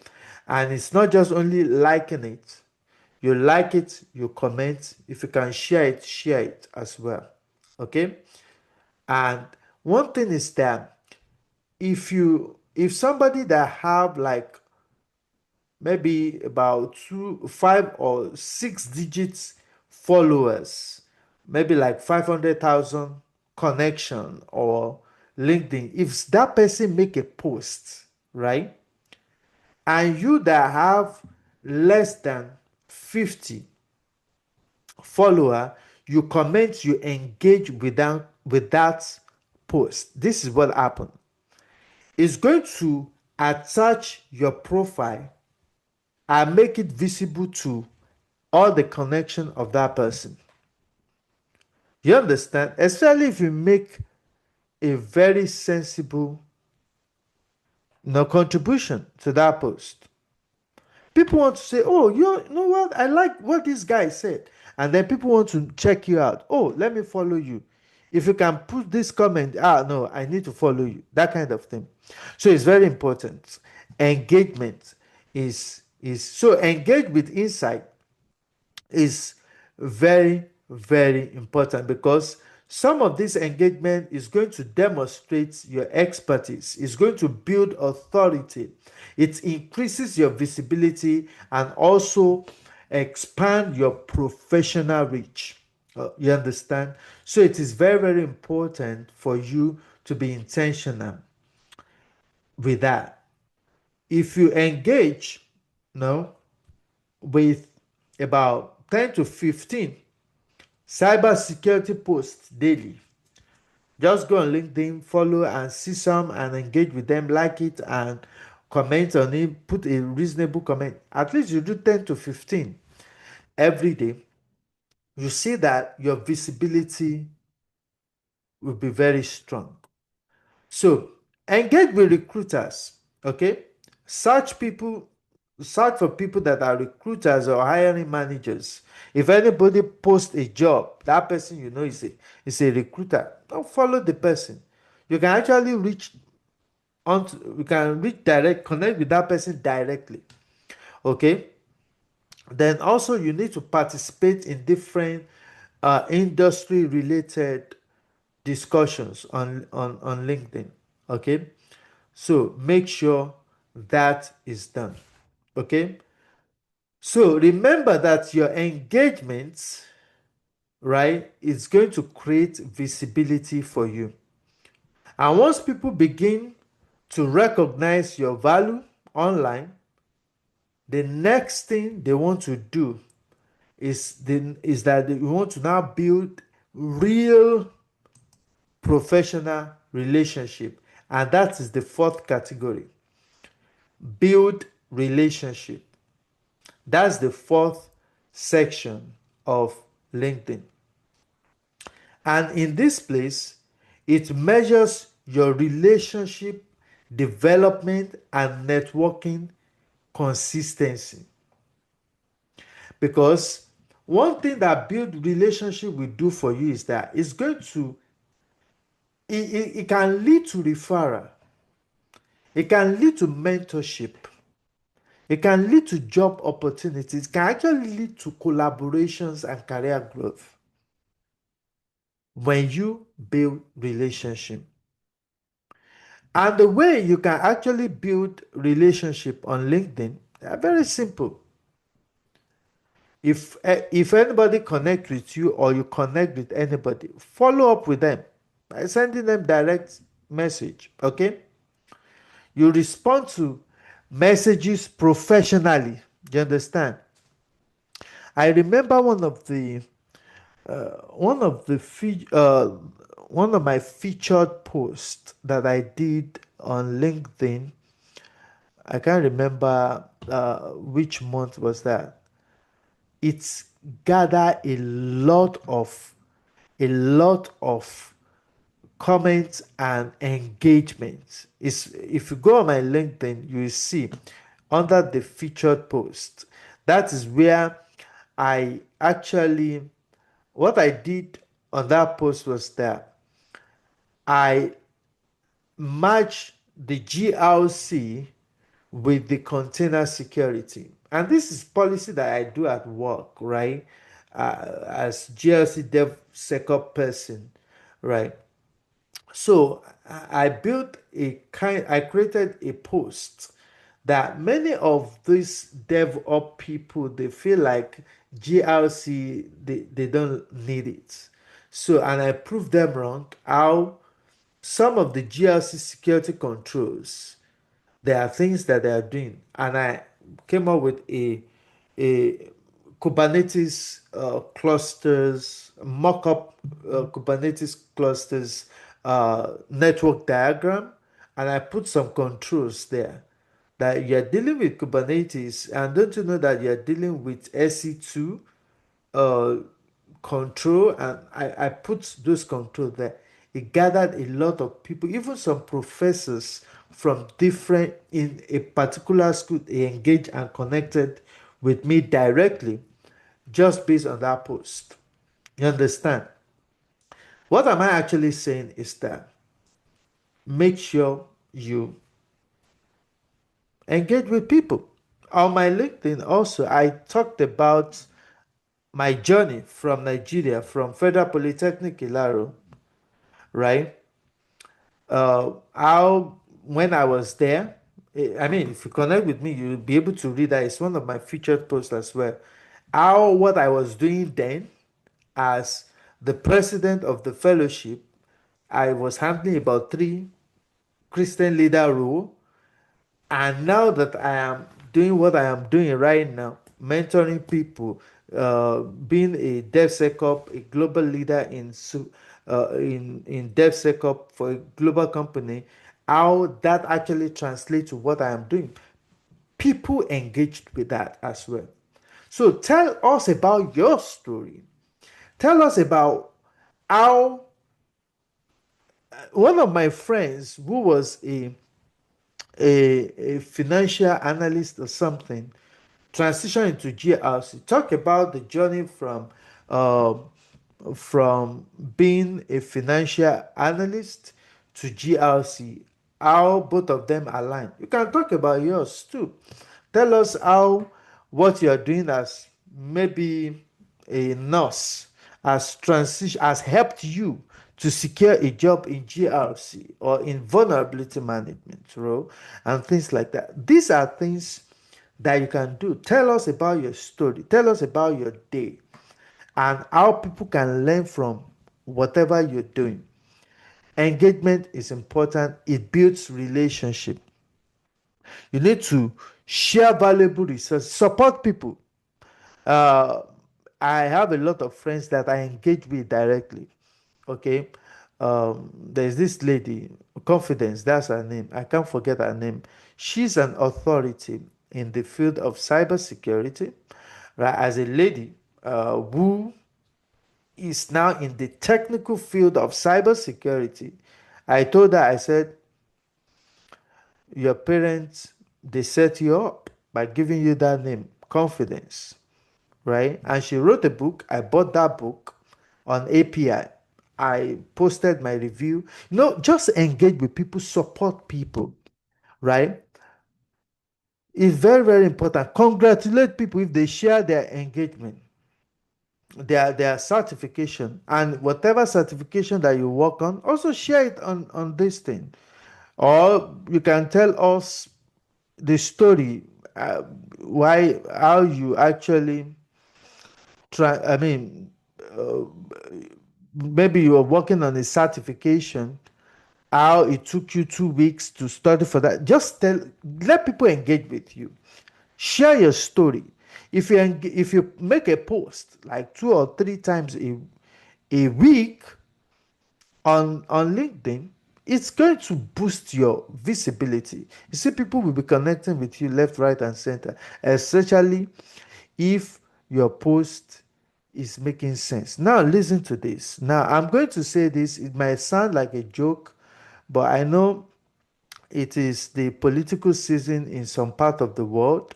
and it's not just only liking it. You like it, you comment. If you can share it as well. Okay, and one thing is that if somebody that have like maybe about 5 or 6 digits followers, maybe like 500,000 connection or LinkedIn, if that person make a post, right, and you that have less than 50 follower, you comment, you engage with that post, this is what happened. It's going to attach your profile and make it visible to all the connection of that person. You understand? Especially if you make a very sensible contribution to that post. People want to say, oh, you know what? I like what this guy said. And then people want to check you out. Oh, let me follow you. If you can put this comment, no, I need to follow you. That kind of thing. So it's very important. Engagement is so engage with insight is very, very important, because some of this engagement is going to demonstrate your expertise, it's going to build authority, it increases your visibility, and also expand your professional reach. You understand? So it is very, very important for you to be intentional with that. If you engage, no, with about 10 to 15 cybersecurity posts daily, just go on LinkedIn, follow and see some and engage with them, like it and comment on it, put a reasonable comment. At least you do 10 to 15 every day. You see that your visibility will be very strong. So engage with recruiters. Okay, search people, search for people that are recruiters or hiring managers. If anybody posts a job, that person is a recruiter. Don't follow the person. You can actually reach on. You can reach direct, connect with that person directly. Okay. Then also you need to participate in different industry related discussions on LinkedIn. Okay, so make sure that is done. Okay, so remember that your engagement, right, is going to create visibility for you. And once people begin to recognize your value online, the next thing they want to do is that you want to now build real professional relationship, and that is the fourth category. Build relationship. That's the fourth section of LinkedIn. And in this place, it measures your relationship development and networking consistency. Because one thing that build relationship will do for you is that it's going to it can lead to referral, it can lead to mentorship, it can lead to job opportunities, it can actually lead to collaborations and career growth when you build relationship. And the way you can actually build relationship on LinkedIn are very simple. If anybody connect with you or you connect with anybody, follow up with them by sending them direct message. Okay, you respond to messages professionally. You understand? I remember one of the one of my featured posts that I did on LinkedIn. I can't remember which month was that. It's gathered a lot of comments and engagement. Is if you go on my LinkedIn, you will see under the featured post. That is where I actually what I did on that post was that I matched the GRC with the container security. And this is policy that I do at work, right? As GRC DevSecOps person, right? So I created a post that many of these DevOps people, they feel like GRC, they don't need it. So, and I proved them wrong, how some of the GRC security controls, there are things that they are doing, and I came up with a Kubernetes clusters mock-up Kubernetes clusters network diagram, and I put some controls there that you're dealing with Kubernetes, and don't you know that you're dealing with SE2 uh, control, and I put those control there. It gathered a lot of people, even some professors from different in a particular school, they engaged and connected with me directly just based on that post. You understand? What am I actually saying is that make sure you engage with people. On my LinkedIn, also, I talked about my journey from Nigeria, from Federal Polytechnic Ilaro, right? How when I was there, I mean, if you connect with me, you'll be able to read that. It's one of my featured posts as well. How what I was doing then as the president of the fellowship, I was handling about three Christian leader role. And now that I am doing what I am doing right now, mentoring people, being a DevSecOps, a global leader in DevSecOps for a global company, how that actually translates to what I am doing. People engaged with that as well. So tell us about your story. Tell us about how one of my friends who was a financial analyst or something transition into GRC. Talk about the journey uh, from being a financial analyst to GRC. How both of them align. You can talk about yours too. Tell us how what you are doing as maybe a nurse has helped you to secure a job in GRC or in vulnerability management role and things like that. These are things that you can do. Tell us about your story. Tell us about your day and how people can learn from whatever you're doing. Engagement is important. It builds relationship. You need to share valuable resources, support people. Uh, I have a lot of friends that I engage with directly. Okay. There's this lady, Confidence, that's her name. I can't forget her name. She's an authority in the field of cybersecurity, right? As a lady who is now in the technical field of cybersecurity, I told her, I said, your parents, they set you up by giving you that name, Confidence, right? And she wrote a book. I bought that book on API. I posted my review. Just engage with people, support people, right? It's very, very important. Congratulate people if they share their engagement, their certification, and whatever certification that you work on, also share it on this thing. Or you can tell us the story, why, how you actually try. I mean, uh, maybe you are working on a certification, how it took you 2 weeks to study for that. Just let people engage with you. Share your story. If you make a post like 2 or 3 times a week on LinkedIn, it's going to boost your visibility. You see, people will be connecting with you left, right, and center, especially if your post is making sense. Now, listen to this. Now, I'm going to say this. It might sound like a joke, but I know it is the political season in some part of the world.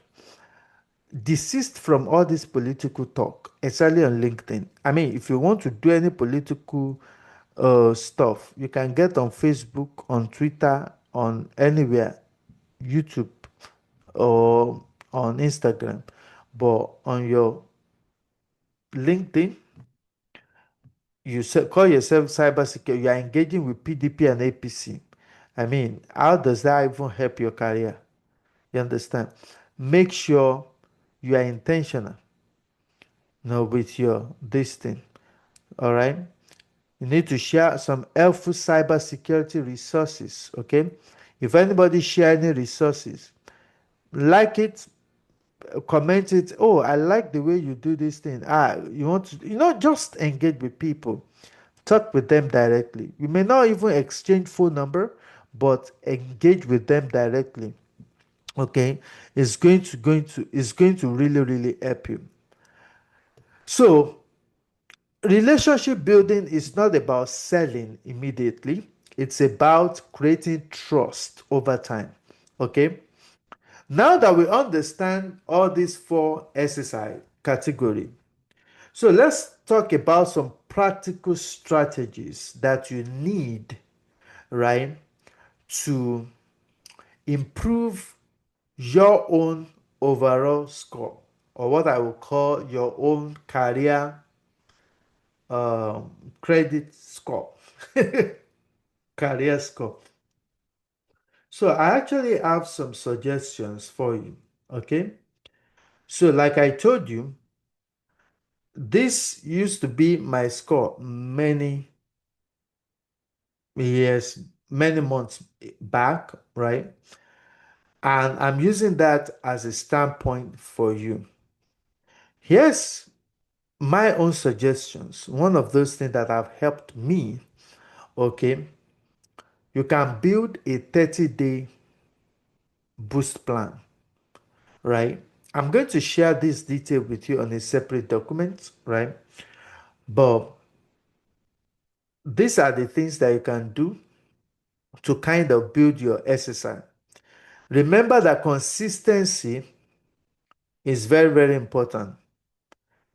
Desist from all this political talk, especially on LinkedIn. I mean, if you want to do any political stuff, you can get on Facebook, on Twitter, on anywhere, YouTube, or on Instagram. But on your LinkedIn, call yourself cybersecurity, you are engaging with PDP and APC. I mean, how does that even help your career? You understand? Make sure you are intentional, with your this thing. All right. You need to share some helpful cybersecurity resources. Okay. If anybody share any resources, like it, comment it. Oh, I like the way you do this thing. You want to, just engage with people. Talk with them directly. You may not even exchange phone number, but engage with them directly. Okay. It's going to really, really help you. So relationship building is not about selling immediately, it's about creating trust over time. Okay. Now that we understand all these four SSI category, so let's talk about some practical strategies that you need, right, to improve your own overall score, or what I will call your own career credit score, career score. So I actually have some suggestions for you. Okay. So, like I told you, this used to be my score many years, many months back, right? And I'm using that as a standpoint for you. Here's my own suggestions. One of those things that have helped me. Okay. You can build a 30-day boost plan, right? I'm going to share this detail with you on a separate document, right? But these are the things that you can do to kind of build your SSI. Remember that consistency is very, very important.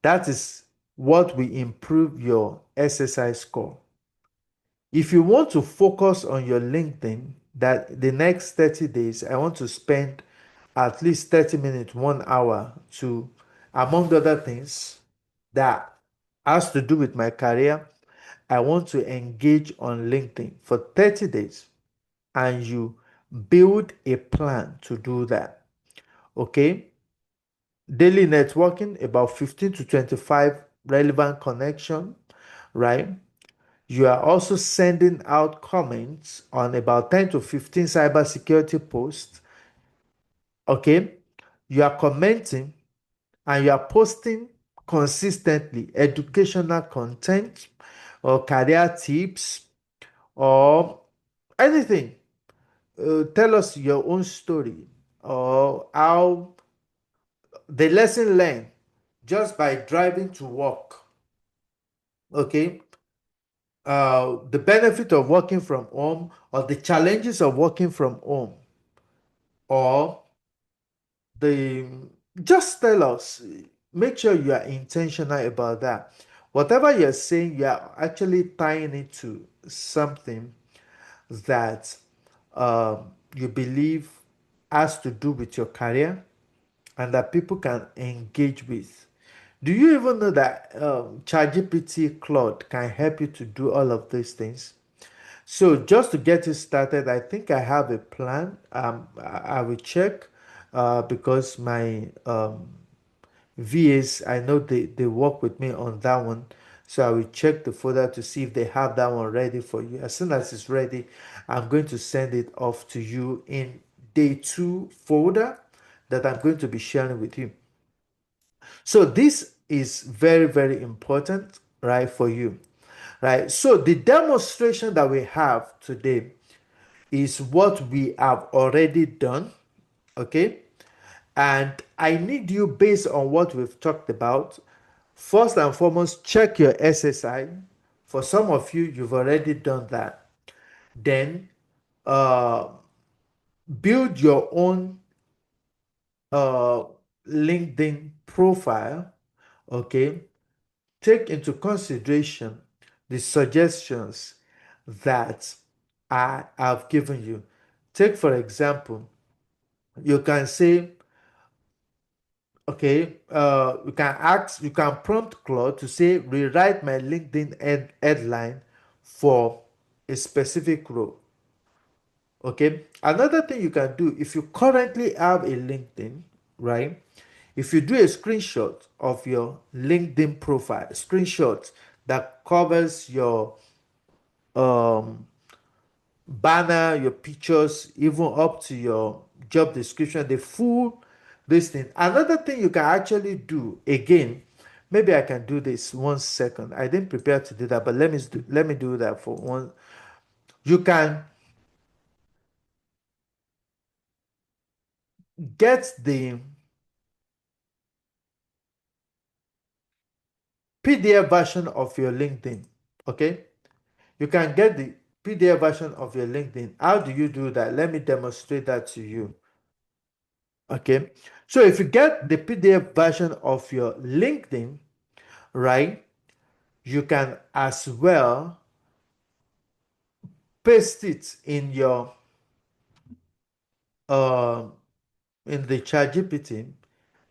That is what will improve your SSI score. If you want to focus on your LinkedIn, that the next 30 days, I want to spend at least 30 minutes, 1 hour to, among other things, that has to do with my career, I want to engage on LinkedIn for 30 days. And you build a plan to do that. Okay. Daily networking, about 15 to 25 relevant connection, right? You are also sending out comments on about 10 to 15 cybersecurity posts. Okay. You are commenting and you are posting consistently educational content or career tips or anything. Tell us your own story or how the lesson learned just by driving to work. Okay. The benefit of working from home or the challenges of working from home, or the just tell us. Make sure you are intentional about that. Whatever you're saying, you are actually tying it to something that you believe has to do with your career and that people can engage with. Do you even know that ChatGPT Claude can help you to do all of these things? So just to get it started, I think I have a plan. I will check because my VAs, I know they work with me on that one. So I will check the folder to see if they have that one ready for you. As soon as it's ready, I'm going to send it off to you in day two folder that I'm going to be sharing with you. So this is very, very important, right, for you, right? So the demonstration that we have today is what we have already done, okay? And I need you, based on what we've talked about, first and foremost, check your SSI. For some of you, you've already done that. Then uh, build your own uh, LinkedIn profile, okay? Take into consideration the suggestions that I have given you. Take, for example, you can say, okay, you can prompt Claude to say, rewrite my LinkedIn headline for a specific role. Okay. Another thing you can do, if you currently have a LinkedIn, right? If you do a screenshot of your LinkedIn profile, screenshot that covers your um, banner, your pictures, even up to your job description, the full this thing. Another thing you can actually do, again, maybe I can do this 1 second. I didn't prepare to do that, but let me do that for one. You can get the PDF version of your LinkedIn. Okay, you can get the PDF version of your LinkedIn. How do you do that? Let me demonstrate that to you. Okay, so if you get the PDF version of your LinkedIn, right, you can as well paste it uh, in the ChatGPT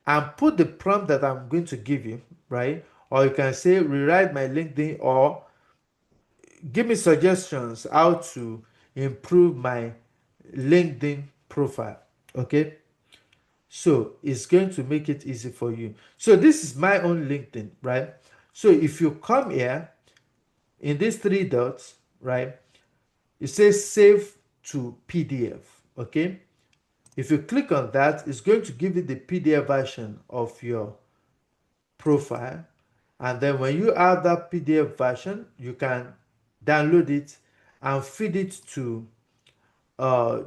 and put the prompt that I'm going to give you, right? Or you can say rewrite my LinkedIn, or give me suggestions how to improve my LinkedIn profile. Okay, so it's going to make it easy for you. So this is my own LinkedIn, right? So if you come here in these three dots, right, it says save to PDF. Okay, if you click on that, it's going to give you the PDF version of your profile. And then when you have that PDF version, you can download it and feed it to uh,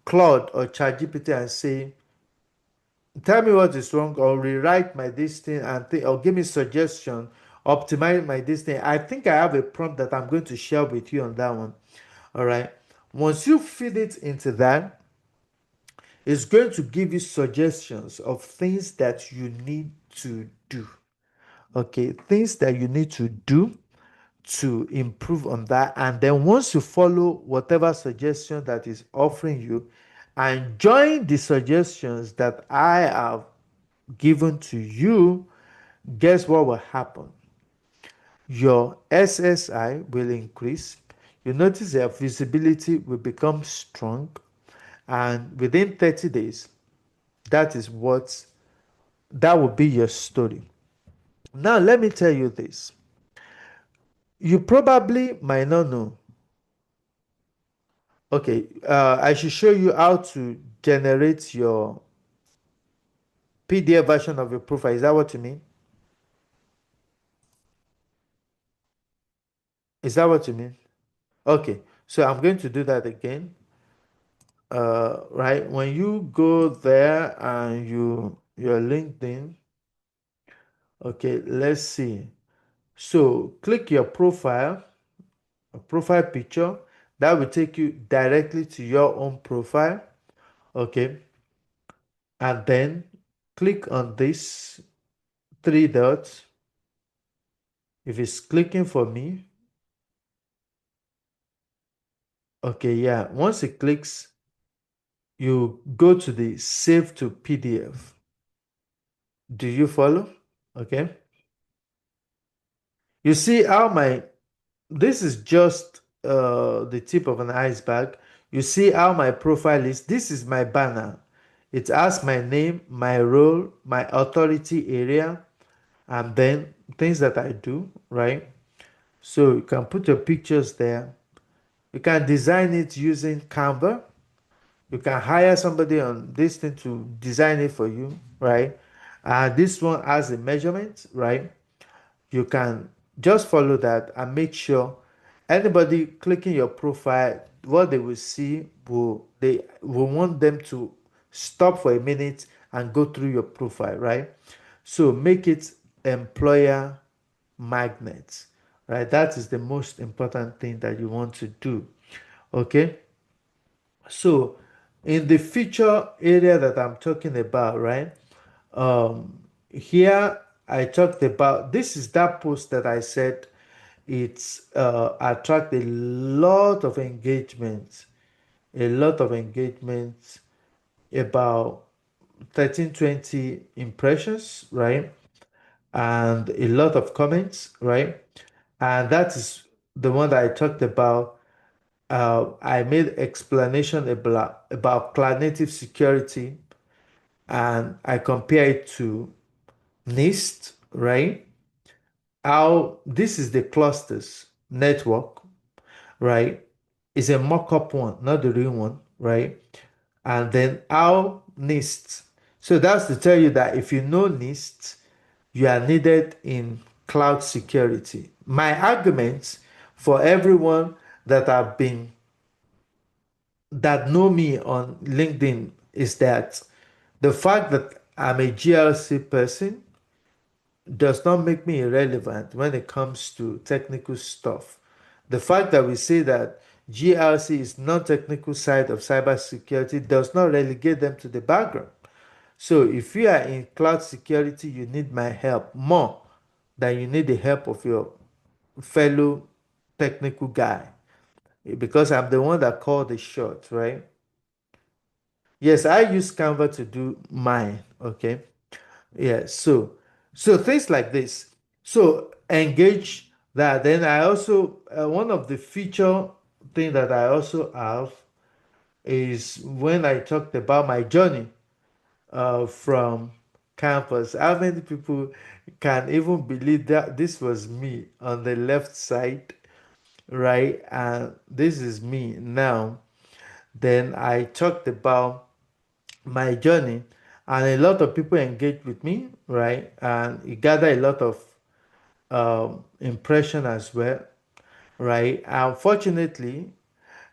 Claude or ChatGPT and say, tell me what is wrong, or rewrite my this thing and or give me suggestion, optimize my this thing. I think I have a prompt that I'm going to share with you on that one. All right. Once you feed it into that, it's going to give you suggestions of things that you need to do. Okay, things that you need to do to improve on that. And then once you follow whatever suggestion that is offering you and join the suggestions that I have given to you, guess what will happen? Your SSI will increase. You notice your visibility will become strong. And within 30 days, that is what that will be your story. Now, let me tell you this. You probably might not know. Okay, I should show you how to generate your PDF version of your profile. Is that what you mean? Is that what you mean? Okay, so I'm going to do that again. Right, when you go there and your LinkedIn, okay, let's see. So click your profile, a profile picture. That will take you directly to your own profile. Okay, and then click on this three dots. If it's clicking for me, okay, yeah. Once it clicks, you go to the save to PDF. Do you follow? Okay. You see how my this is just the tip of an iceberg. You see how my profile is. This is my banner. It has my name, my role, my authority area, and then things that I do, right? So you can put your pictures there. You can design it using Canva. You can hire somebody on this thing to design it for you, right? This one has a measurement, right? You can just follow that and make sure anybody clicking your profile, what they will see will they will want them to stop for a minute and go through your profile, right? So make it employer magnet, right? That is the most important thing that you want to do. Okay. So in the feature area that I'm talking about, right? Here I talked about this is that post that I said it's attract a lot of engagement, about 1320 impressions, right? And a lot of comments, right? And that is the one that I talked about. I made explanation about cloud native security, and I compare it to NIST, right? How this is the clusters network, right? Is a mock-up one, not the real one, right? And then how NIST. So that's to tell you that if you know NIST, you are needed in cloud security. My arguments for everyone that have been that know me on LinkedIn is that the fact that I'm a GLC person does not make me irrelevant when it comes to technical stuff. The fact that we say that GLC is non-technical side of cybersecurity does not relegate them to the background. So if you are in cloud security, you need my help more than you need the help of your fellow technical guy, because I'm the one that called the shot, right? Yes, I use Canva to do mine. Okay. Yeah. So things like this. So engage that. Then I also one of the feature thing that I also have is when I talked about my journey from campus. How many people can even believe that this was me on the left side, right? And this is me now. Then I talked about my journey, and a lot of people engaged with me, right? And it gathered a lot of impression as well, right? Unfortunately,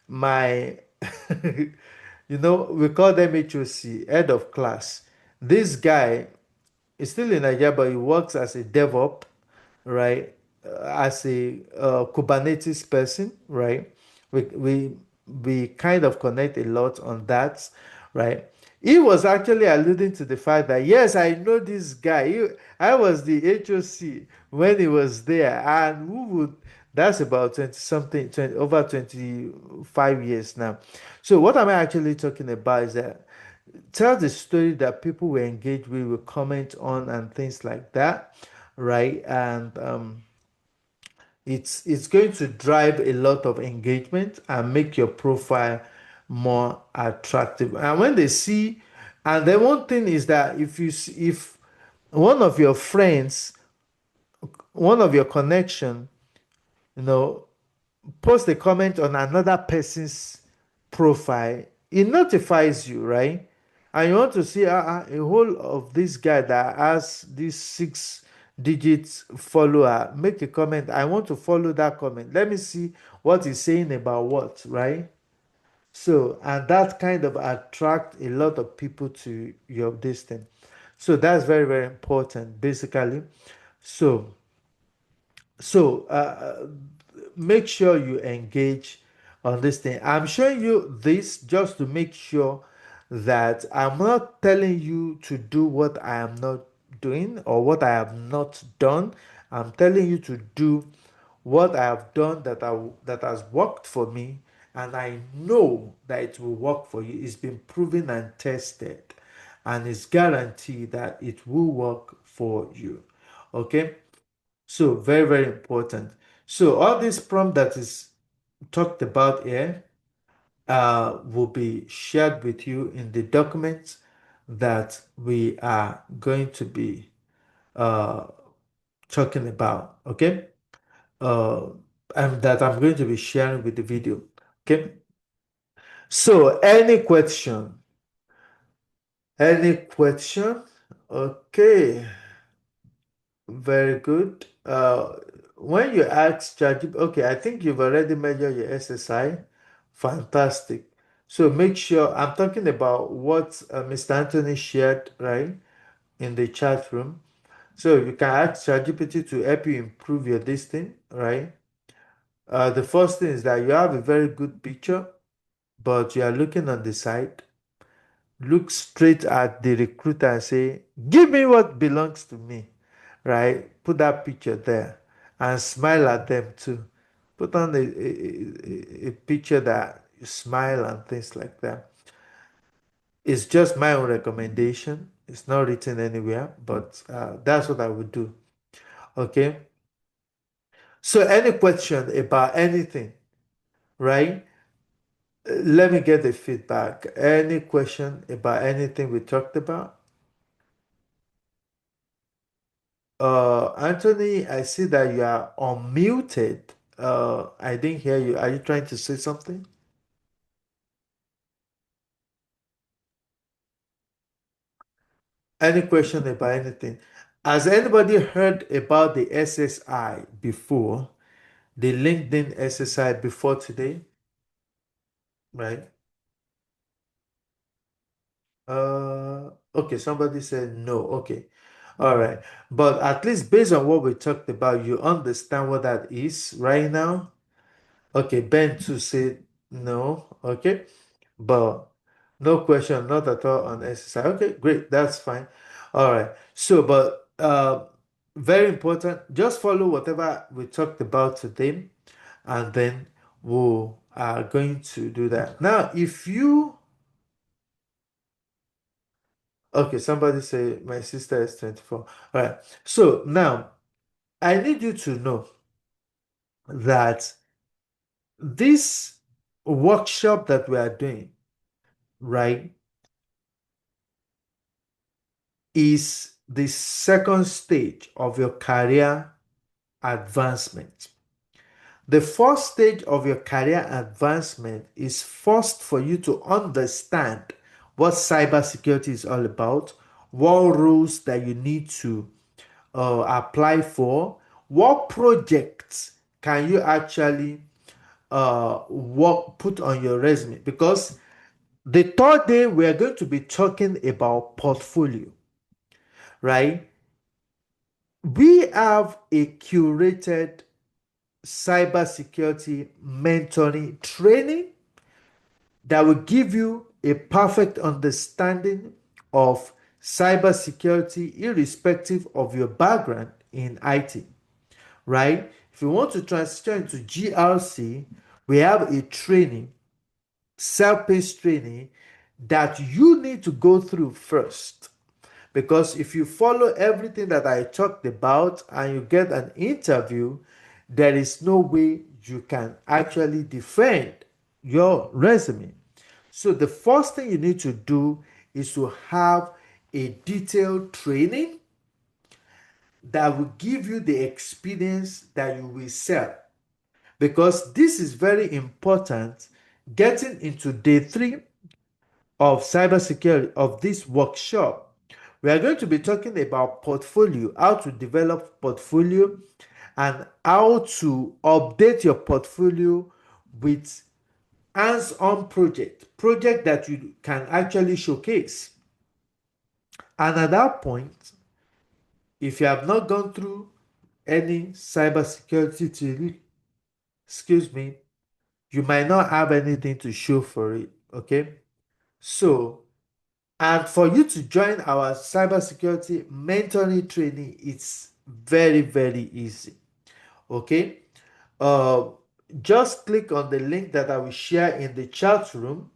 my we call them HOC, head of class. This guy is still in Nigeria, but he works as a DevOps, right? As a Kubernetes person, right? We kind of connect a lot on that, right? He was actually alluding to the fact that yes, I know this guy. I was the HOC when he was there, and who would that's about 20 something, 20, over 25 years now. So what am I actually talking about is that tell the story that people will engage with, will comment on, and things like that, right? And it's going to drive a lot of engagement and make your profile more attractive. And when they see, and then one thing is that if one of your friends, one of your connection, you know, post a comment on another person's profile, it notifies you, right? And you want to see a whole of this guy that has these six digits follower, make a comment. I want to follow that comment. Let me see what he's saying about what, right? So, and that kind of attract a lot of people to your this thing. So that's very, very important, basically. So, so make sure you engage on this thing. I'm showing you this just to make sure that I'm not telling you to do what I am not doing or what I have not done. I'm telling you to do what I have done that has worked for me, and I know that it will work for you. It's been proven and tested, and it's guaranteed that it will work for you. Okay? So very, very important. So all this prompt that is talked about here will be shared with you in the documents that we are going to be uh, talking about. Okay, uh, and that I'm going to be sharing with the video. Okay. So any question? Any question? Okay. Very good. When you ask ChatGPT, okay, I think you've already measured your SSI. Fantastic. So make sure I'm talking about what Mr. Anthony shared, right, in the chat room. So you can ask ChatGPT to help you improve your this thing, right? The first thing is that you have a very good picture, but you are looking on the side. Look straight at the recruiter and say, "Give me what belongs to me," right? Put that picture there and smile at them too. Put on a picture that you smile and things like that. It's just my own recommendation. It's not written anywhere, but that's what I would do. Okay. So, any question about anything, right? Let me get the feedback. Any question about anything we talked about? Anthony, I see that you are unmuted. I didn't hear you. Are you trying to say something? Any question about anything? Has anybody heard about the SSI before? The LinkedIn SSI before today, right? Okay, somebody said no. Okay. All right. But at least based on what we talked about, you understand what that is right now? Okay, Ben too said no. Okay. But no question, not at all on SSI. Okay, great, that's fine. All right. So, but very important, just follow whatever we talked about today, and then we are going to do that. Now, if you okay, somebody say my sister is 24. All right. So now I need you to know that this workshop that we are doing, right, is the second stage of your career advancement. The first stage of your career advancement is first for you to understand what cybersecurity is all about, what rules that you need to apply for, what projects can you actually put on your resume. Because the third day we are going to be talking about portfolio, right? We have a curated cybersecurity mentoring training that will give you a perfect understanding of cybersecurity, irrespective of your background in IT, right? If you want to transition into GRC, we have a training, self-paced training that you need to go through first. Because if you follow everything that I talked about and you get an interview, there is no way you can actually defend your resume. So the first thing you need to do is to have a detailed training that will give you the experience that you will sell. Because this is very important. Getting into day three of cybersecurity of this workshop, We are going to be talking about portfolio, how to develop portfolio, and how to update your portfolio with hands-on project that you can actually showcase. And at that point, if you have not gone through any cybersecurity training, excuse me, you might not have anything to show for it. Okay. So, and for you to join our cybersecurity mentoring training, it's very, very easy. Okay. Uh, just click on the link that I will share in the chat room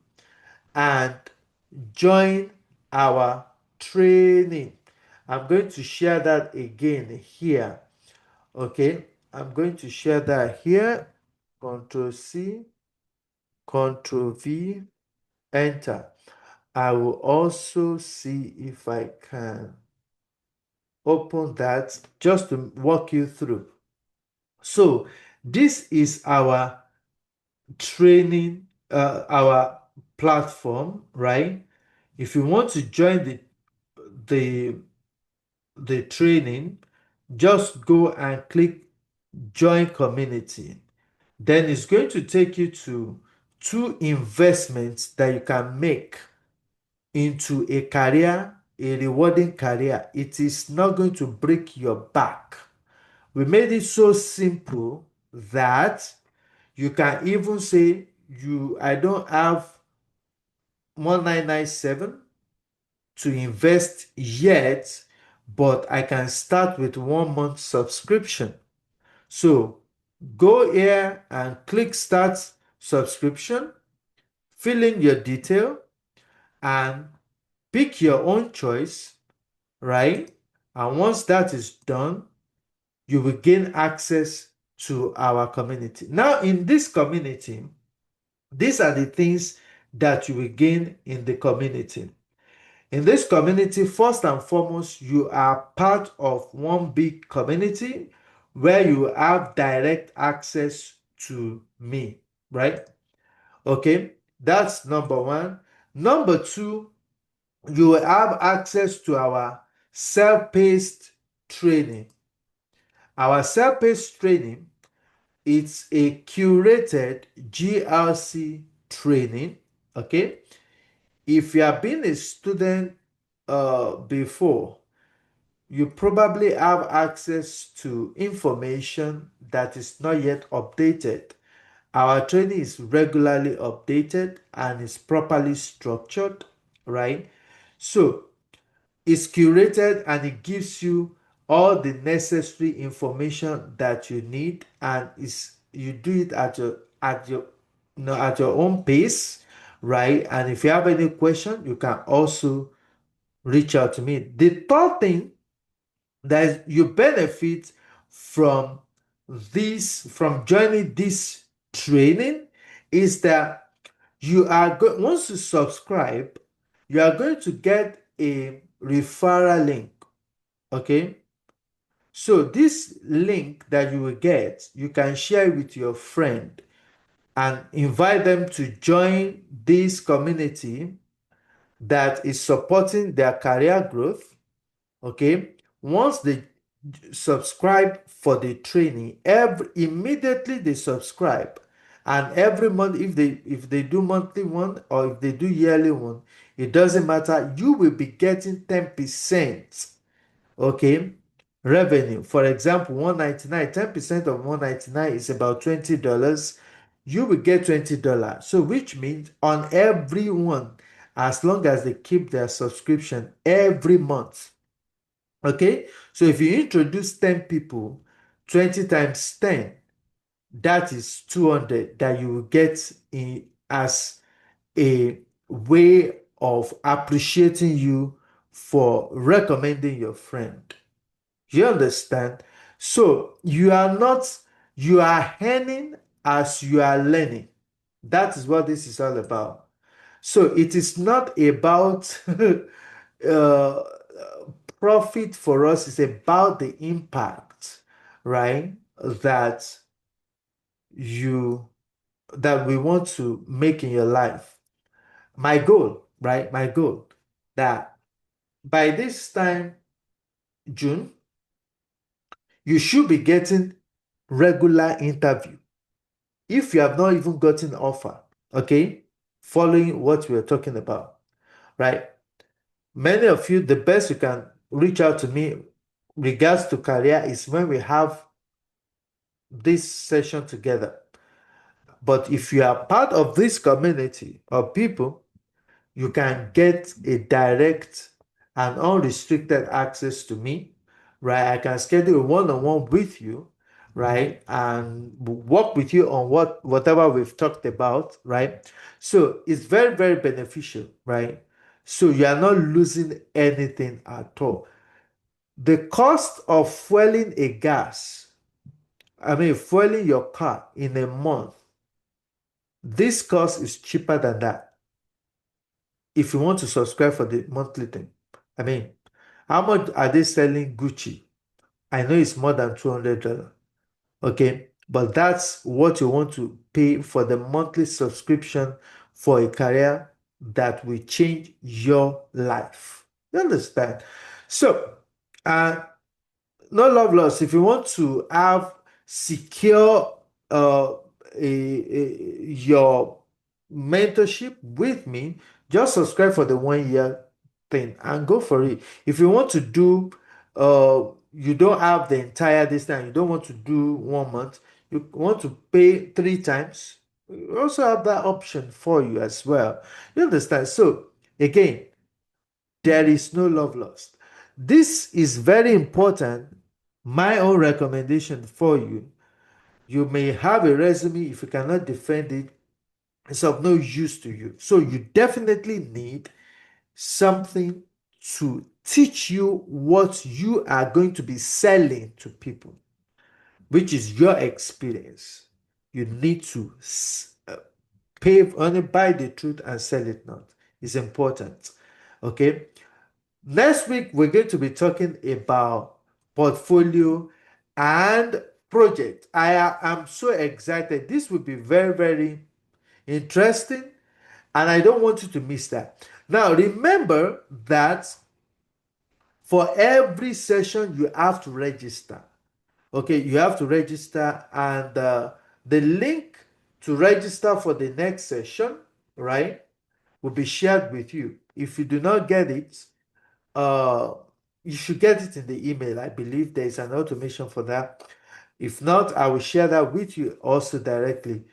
and join our training. I'm going to share that again here. Okay, I'm going to share that here. Control C, Control V, enter. I will also see if I can open that just to walk you through. So this is our training, our platform, right? If you want to join the the training, just go and click join community. Then it's going to take you to two investments that you can make into a career, a rewarding career. It is not going to break your back. We made it so simple that you can even say I don't have 1997 to invest yet, but I can start with 1 month subscription. So go here and click start subscription, fill in your detail, and pick your own choice, right? And once that is done, you will gain access to our community. Now, in this community, these are the things that you will gain in the community. In this community, first and foremost, you are part of one big community where you have direct access to me, right? Okay, that's number one. Number two, you will have access to our self-paced training. Our self-paced training, it's a curated GRC training, okay? If you have been a student before, you probably have access to information that is not yet updated. Our training is regularly updated and is properly structured, right? So it's curated and it gives you all the necessary information that you need, and you do it at your own pace, right? And if you have any question, you can also reach out to me. The third thing that you benefit from from joining this training is that once you subscribe, you are going to get a referral link. Okay, so this link that you will get, you can share with your friend and invite them to join this community that is supporting their career growth. Okay, once they subscribe for the training, immediately they subscribe, and every month, if they do monthly one or if they do yearly one, it doesn't matter, you will be getting 10%, okay, revenue. For example, 199, 10% of 199 is about $20. You will get $20. So which means on every one, as long as they keep their subscription every month. Okay, so if you introduce 10 people, 20 times 10, that is 200 that you will get as a way of appreciating you for recommending your friend. You understand? So you are earning as you are learning. That is what this is all about. So it is not about uh, profit for us, it's about the impact, right? That you that we want to make in your life. My goal, right? My goal that by this time, June, you should be getting regular interview. If you have not even gotten offer, okay, following what we are talking about, right? Many of you, the best you can reach out to me regards to career is when we have this session together. But if you are part of this community of people, you can get a direct and unrestricted access to me, right? I can schedule a one-on-one with you, right? And work with you on whatever we've talked about, right? So it's very, very beneficial, right? So you are not losing anything at all. The cost of fueling a gas, fueling your car in a month, this cost is cheaper than that if you want to subscribe for the monthly thing. I mean, how much are they selling Gucci? I know it's more than $200. Okay, but that's what you want to pay for the monthly subscription for a career that will change your life. You understand? So, uh, no love lost. If you want to have secure your mentorship with me, just subscribe for the 1 year thing and go for it. If you want to do you don't have the entire this time, you don't want to do 1 month, you want to pay 3 times, we also have that option for you as well. You understand? So again, there is no love lost. This is very important. My own recommendation for you: you may have a resume, if you cannot defend it, it's of no use to you. So you definitely need something to teach you what you are going to be selling to people, which is your experience. You need to pave only buy the truth and sell it not. It's important. Okay. Next week, we're going to be talking about portfolio and project. I am so excited. This will be very, very interesting, and I don't want you to miss that. Now, remember that for every session, you have to register. Okay, you have to register, and the link to register for the next session, right, will be shared with you. If you do not get it, uh you should get it in the email. I believe there is an automation for that. If not, I will share that with you also directly.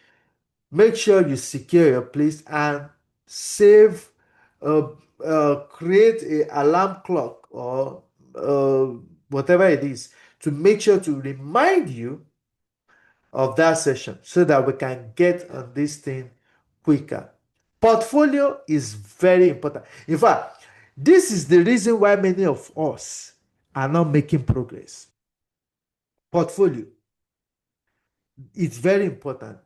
Make sure you secure your place and save uh, create a alarm clock or uh, whatever it is to make sure to remind you of that session so that we can get on this thing quicker. Portfolio is very important. In fact, this is the reason why many of us are not making progress. Portfolio, it's very important.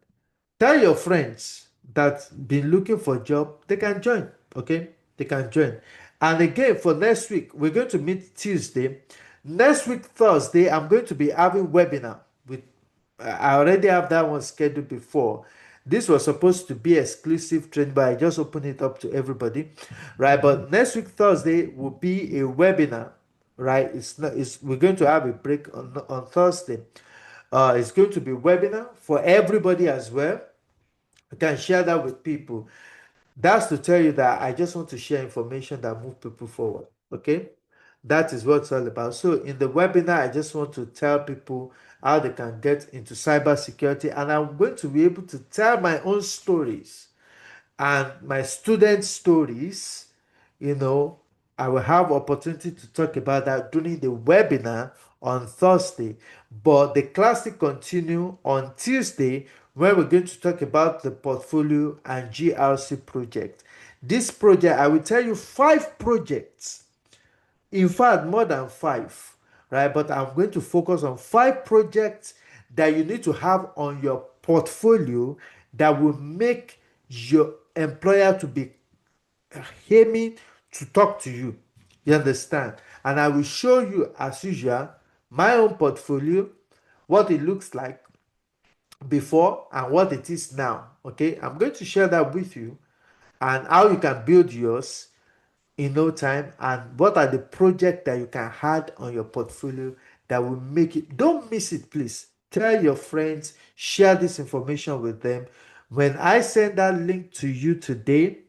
Tell your friends that been looking for a job, they can join. Okay, they can join. And again, for next week, we're going to meet Tuesday. Next week, Thursday, I'm going to be having webinar with. I already have that one scheduled before. This was supposed to be exclusive training, but I just opened it up to everybody, right? But next week, Thursday, will be a webinar, right? It's not. It's We're going to have a break on Thursday. It's going to be a webinar for everybody as well. You can share that with people. That's to tell you that I just want to share information that move people forward. Okay, that is what it's all about. So in the webinar, I just want to tell people how they can get into cybersecurity, and I'm going to be able to tell my own stories and my student stories. you know I will have opportunity to talk about that during the webinar on Thursday, but the class will continue on Tuesday, where we're going to talk about the portfolio and GRC project. This project, I will tell you 5 projects, in fact more than 5, right? But I'm going to focus on 5 projects that you need to have on your portfolio that will make your employer to be aiming to talk to you. You understand? And I will show you, as usual, my own portfolio, what it looks like before and what it is now. Okay, I'm going to share that with you and how you can build yours in no time, and what are the projects that you can add on your portfolio that will make it. Don't miss it, please. Tell your friends, share this information with them. When I send that link to you today,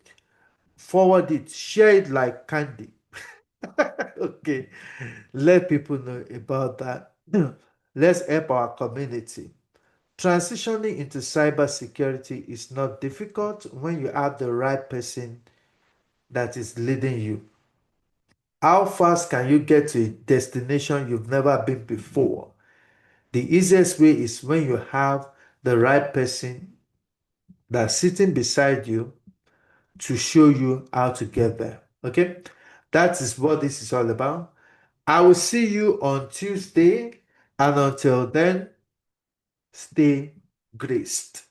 forward it, share it like candy. Okay, let people know about that. Let's help our community. Transitioning into cybersecurity is not difficult when you have the right person that is leading you. How fast can you get to a destination you've never been before? The easiest way is when you have the right person that's sitting beside you to show you how to get there. Okay? That is what this is all about. I will see you on Tuesday, and until then, stay graced.